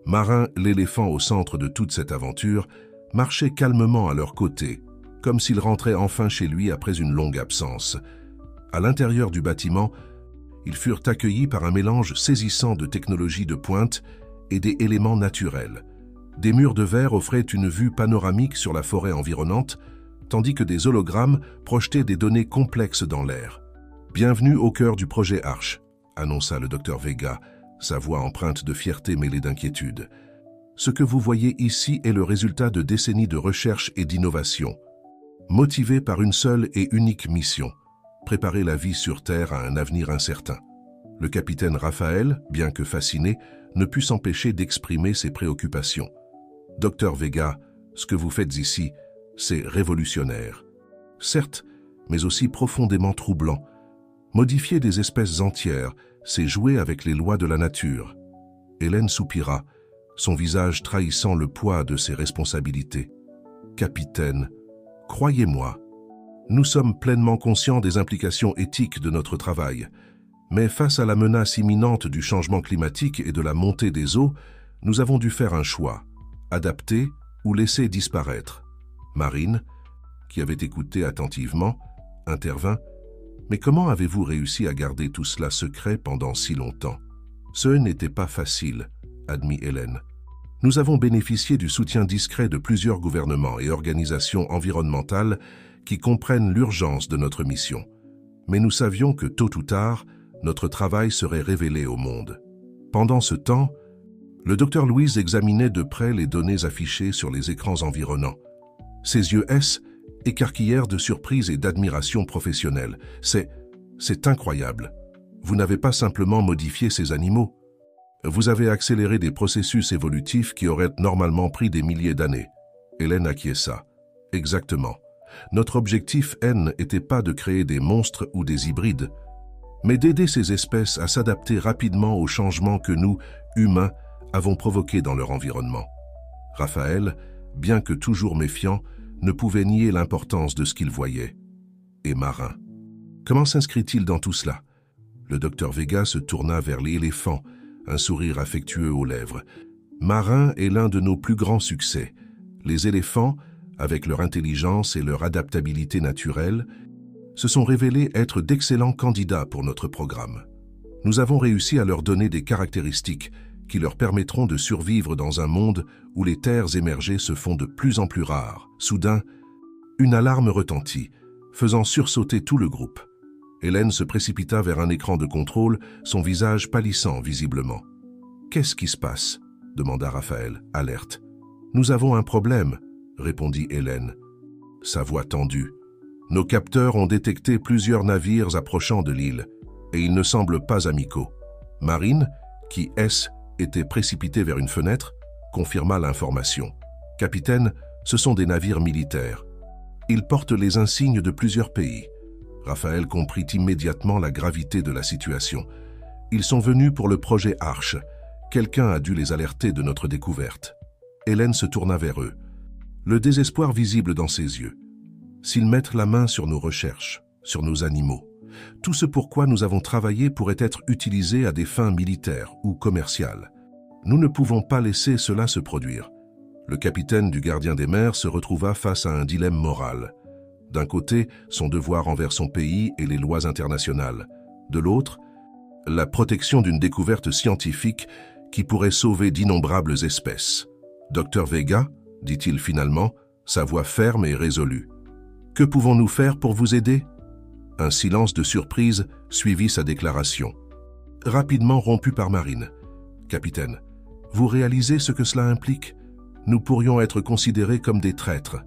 Marin, l'éléphant au centre de toute cette aventure, marchait calmement à leur côté, comme s'il rentrait enfin chez lui après une longue absence. À l'intérieur du bâtiment, ils furent accueillis par un mélange saisissant de technologies de pointe et des éléments naturels. Des murs de verre offraient une vue panoramique sur la forêt environnante, tandis que des hologrammes projetaient des données complexes dans l'air. « Bienvenue au cœur du projet Arche », annonça le docteur Vega, sa voix empreinte de fierté mêlée d'inquiétude. « Ce que vous voyez ici est le résultat de décennies de recherche et d'innovation, motivés par une seule et unique mission, préparer la vie sur Terre à un avenir incertain. Le capitaine Raphaël, bien que fasciné, ne put s'empêcher d'exprimer ses préoccupations. « Docteur Vega, ce que vous faites ici, c'est révolutionnaire. Certes, mais aussi profondément troublant. Modifier des espèces entières, c'est jouer avec les lois de la nature. » Hélène soupira, son visage trahissant le poids de ses responsabilités. « Capitaine, croyez-moi, nous sommes pleinement conscients des implications éthiques de notre travail. Mais face à la menace imminente du changement climatique et de la montée des eaux, nous avons dû faire un choix, adapter ou laisser disparaître. » Marine, qui avait écouté attentivement, intervint. « Mais comment avez-vous réussi à garder tout cela secret pendant si longtemps ?»« Ce n'était pas facile, » admit Hélène. « Nous avons bénéficié du soutien discret de plusieurs gouvernements et organisations environnementales qui comprennent l'urgence de notre mission. Mais nous savions que tôt ou tard, notre travail serait révélé au monde. Pendant ce temps, le docteur Louise examinait de près les données affichées sur les écrans environnants. Ses yeux écarquillèrent de surprise et d'admiration professionnelle. « C'est incroyable. Vous n'avez pas simplement modifié ces animaux. Vous avez accéléré des processus évolutifs qui auraient normalement pris des milliers d'années. » Hélène acquiesça. « Exactement. Notre objectif n'était pas de créer des monstres ou des hybrides, mais d'aider ces espèces à s'adapter rapidement aux changements que nous, humains, avons provoqués dans leur environnement. » Raphaël, bien que toujours méfiant, ne pouvait nier l'importance de ce qu'il voyait. Et Marin. Comment s'inscrit-il dans tout cela? Le docteur Vega se tourna vers l'éléphant, un sourire affectueux aux lèvres. Marin est l'un de nos plus grands succès. Les éléphants, avec leur intelligence et leur adaptabilité naturelle, se sont révélés être d'excellents candidats pour notre programme. Nous avons réussi à leur donner des caractéristiques qui leur permettront de survivre dans un monde où les terres émergées se font de plus en plus rares. Soudain, une alarme retentit, faisant sursauter tout le groupe. Hélène se précipita vers un écran de contrôle, son visage pâlissant visiblement. « Qu'est-ce qui se passe ?» demanda Raphaël, alerte. « Nous avons un problème », répondit Hélène, sa voix tendue. « Nos capteurs ont détecté plusieurs navires approchant de l'île, et ils ne semblent pas amicaux. » Marine, qui était précipitée vers une fenêtre, confirma l'information. « Capitaine, ce sont des navires militaires. Ils portent les insignes de plusieurs pays. » Raphaël comprit immédiatement la gravité de la situation. « Ils sont venus pour le projet Arche. Quelqu'un a dû les alerter de notre découverte. » Hélène se tourna vers eux, le désespoir visible dans ses yeux. « S'ils mettent la main sur nos recherches, sur nos animaux, tout ce pourquoi nous avons travaillé pourrait être utilisé à des fins militaires ou commerciales. Nous ne pouvons pas laisser cela se produire. » Le capitaine du gardien des mers se retrouva face à un dilemme moral. D'un côté, son devoir envers son pays et les lois internationales. De l'autre, la protection d'une découverte scientifique qui pourrait sauver d'innombrables espèces. « Docteur Vega ?» dit-il finalement, sa voix ferme et résolue. « Que pouvons-nous faire pour vous aider ?» Un silence de surprise suivit sa déclaration, rapidement rompu par Marine. « Capitaine, vous réalisez ce que cela implique? Nous pourrions être considérés comme des traîtres. »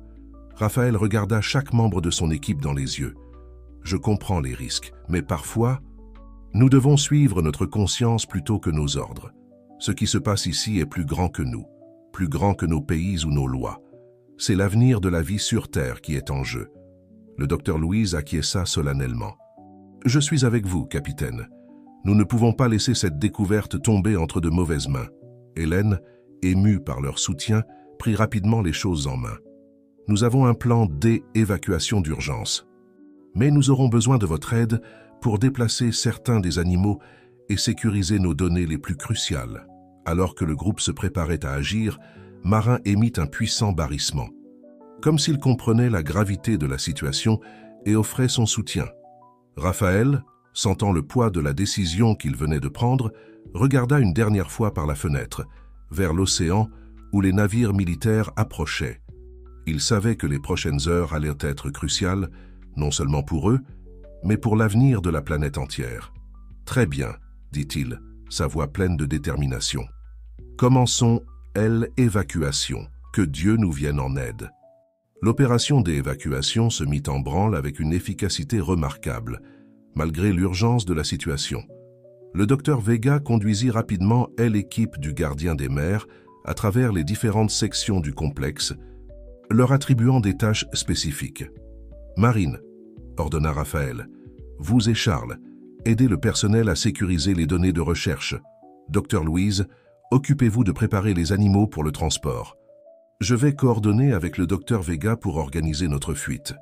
Raphaël regarda chaque membre de son équipe dans les yeux. « Je comprends les risques, mais parfois, nous devons suivre notre conscience plutôt que nos ordres. Ce qui se passe ici est plus grand que nous, plus grand que nos pays ou nos lois. C'est l'avenir de la vie sur Terre qui est en jeu. » Le docteur Louise acquiesça solennellement. « Je suis avec vous, capitaine. Nous ne pouvons pas laisser cette découverte tomber entre de mauvaises mains. » Hélène, émue par leur soutien, prit rapidement les choses en main. « Nous avons un plan d'évacuation d'urgence. Mais nous aurons besoin de votre aide pour déplacer certains des animaux et sécuriser nos données les plus cruciales. » Alors que le groupe se préparait à agir, Marin émit un puissant barrissement, comme s'il comprenait la gravité de la situation et offrait son soutien. Raphaël, sentant le poids de la décision qu'il venait de prendre, regarda une dernière fois par la fenêtre, vers l'océan où les navires militaires approchaient. Il savait que les prochaines heures allaient être cruciales, non seulement pour eux, mais pour l'avenir de la planète entière. « Très bien, dit-il, sa voix pleine de détermination. Commençons Évacuation. Que Dieu nous vienne en aide. L'opération d'évacuation se mit en branle avec une efficacité remarquable, malgré l'urgence de la situation. Le docteur Vega conduisit rapidement l'équipe du gardien des mers à travers les différentes sections du complexe, leur attribuant des tâches spécifiques. « Marine, » ordonna Raphaël, « vous et Charles, aidez le personnel à sécuriser les données de recherche. Docteur Louise, occupez-vous de préparer les animaux pour le transport. Je vais coordonner avec le docteur Vega pour organiser notre fuite. »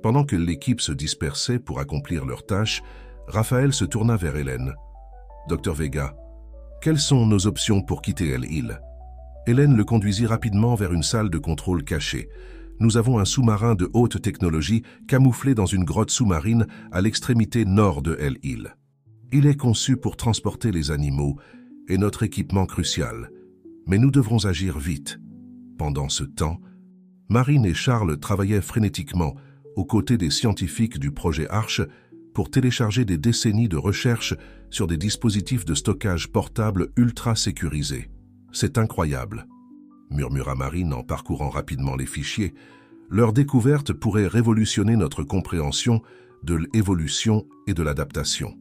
Pendant que l'équipe se dispersait pour accomplir leurs tâches, Raphaël se tourna vers Hélène. « Docteur Vega, quelles sont nos options pour quitter l'île ?» Hélène le conduisit rapidement vers une salle de contrôle cachée. « Nous avons un sous-marin de haute technologie camouflé dans une grotte sous-marine à l'extrémité nord de l'île. Il est conçu pour transporter les animaux et notre équipement crucial, mais nous devrons agir vite. » Pendant ce temps, Marine et Charles travaillaient frénétiquement aux côtés des scientifiques du projet Arche pour télécharger des décennies de recherche sur des dispositifs de stockage portables ultra sécurisés. « C'est incroyable », murmura Marine en parcourant rapidement les fichiers. « Leur découverte pourrait révolutionner notre compréhension de l'évolution et de l'adaptation. »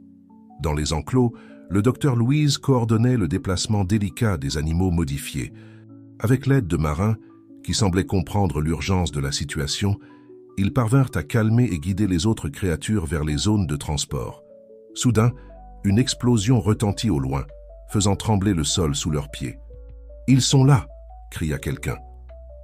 Dans les enclos, le docteur Louise coordonnait le déplacement délicat des animaux modifiés. Avec l'aide de marins, qui semblaient comprendre l'urgence de la situation, ils parvinrent à calmer et guider les autres créatures vers les zones de transport. Soudain, une explosion retentit au loin, faisant trembler le sol sous leurs pieds. « Ils sont là !» cria quelqu'un.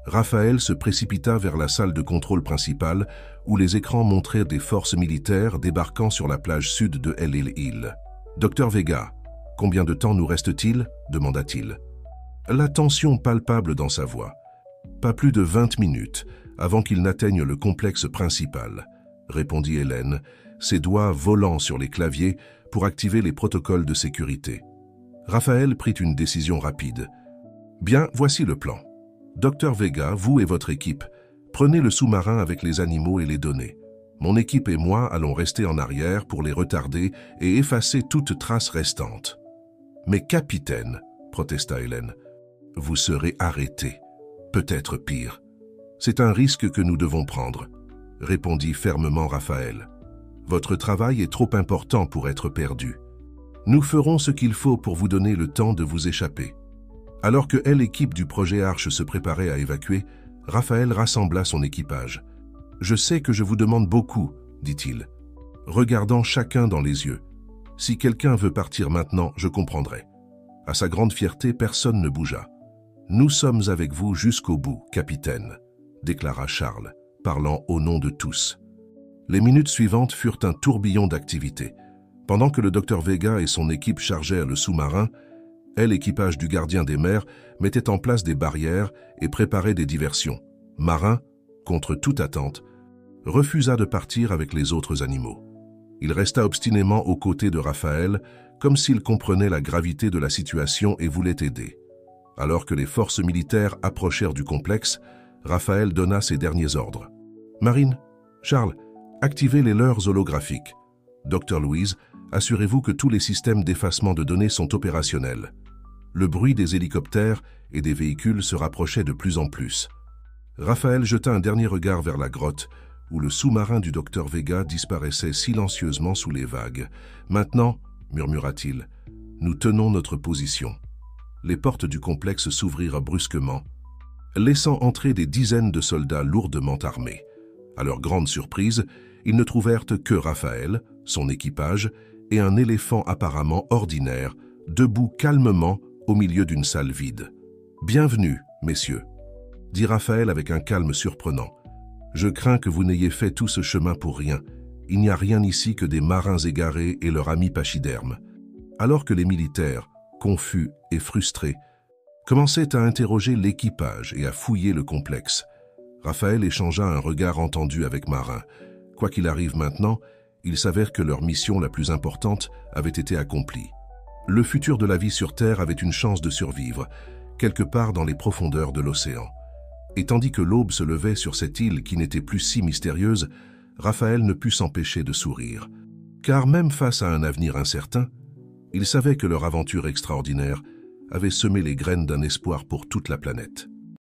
Raphaël se précipita vers la salle de contrôle principale, où les écrans montraient des forces militaires débarquant sur la plage sud de l'île. « Docteur Vega, combien de temps nous reste-t-il » demanda-t-il. La tension palpable dans sa voix. Pas plus de 20 minutes avant qu'il n'atteigne le complexe principal, répondit Hélène, ses doigts volant sur les claviers pour activer les protocoles de sécurité. Raphaël prit une décision rapide. Bien, voici le plan. Docteur Vega, vous et votre équipe, prenez le sous-marin avec les animaux et les données. Mon équipe et moi allons rester en arrière pour les retarder et effacer toute trace restante. Mais capitaine, protesta Hélène, vous serez arrêté. Peut-être pire. C'est un risque que nous devons prendre, répondit fermement Raphaël. Votre travail est trop important pour être perdu. Nous ferons ce qu'il faut pour vous donner le temps de vous échapper. Alors que l'équipe du projet Arche se préparait à évacuer, Raphaël rassembla son équipage. « Je sais que je vous demande beaucoup, » dit-il, regardant chacun dans les yeux. « Si quelqu'un veut partir maintenant, je comprendrai. » À sa grande fierté, personne ne bougea. « Nous sommes avec vous jusqu'au bout, capitaine, » déclara Charles, parlant au nom de tous. Les minutes suivantes furent un tourbillon d'activités. Pendant que le docteur Vega et son équipe chargèrent le sous-marin, l'équipage du gardien des mers mettait en place des barrières et préparait des diversions. Marin, contre toute attente, refusa de partir avec les autres animaux. Il resta obstinément aux côtés de Raphaël, comme s'il comprenait la gravité de la situation et voulait aider. Alors que les forces militaires approchèrent du complexe, Raphaël donna ses derniers ordres. « Marine, Charles, activez les leurres holographiques. Docteur Louise, assurez-vous que tous les systèmes d'effacement de données sont opérationnels. » Le bruit des hélicoptères et des véhicules se rapprochait de plus en plus. Raphaël jeta un dernier regard vers la grotte, où le sous-marin du docteur Vega disparaissait silencieusement sous les vagues. « Maintenant, » murmura-t-il, « nous tenons notre position. » Les portes du complexe s'ouvrirent brusquement, laissant entrer des dizaines de soldats lourdement armés. À leur grande surprise, ils ne trouvèrent que Raphaël, son équipage, et un éléphant apparemment ordinaire, debout calmement au milieu d'une salle vide. « Bienvenue, messieurs, » dit Raphaël avec un calme surprenant. « Je crains que vous n'ayez fait tout ce chemin pour rien. Il n'y a rien ici que des marins égarés et leur ami pachyderme. » Alors que les militaires, confus et frustrés, commençaient à interroger l'équipage et à fouiller le complexe, Raphaël échangea un regard entendu avec Marin. Quoi qu'il arrive maintenant, il s'avère que leur mission la plus importante avait été accomplie. Le futur de la vie sur Terre avait une chance de survivre, quelque part dans les profondeurs de l'océan. Et tandis que l'aube se levait sur cette île qui n'était plus si mystérieuse, Raphaël ne put s'empêcher de sourire. Car même face à un avenir incertain, il savait que leur aventure extraordinaire avait semé les graines d'un espoir pour toute la planète.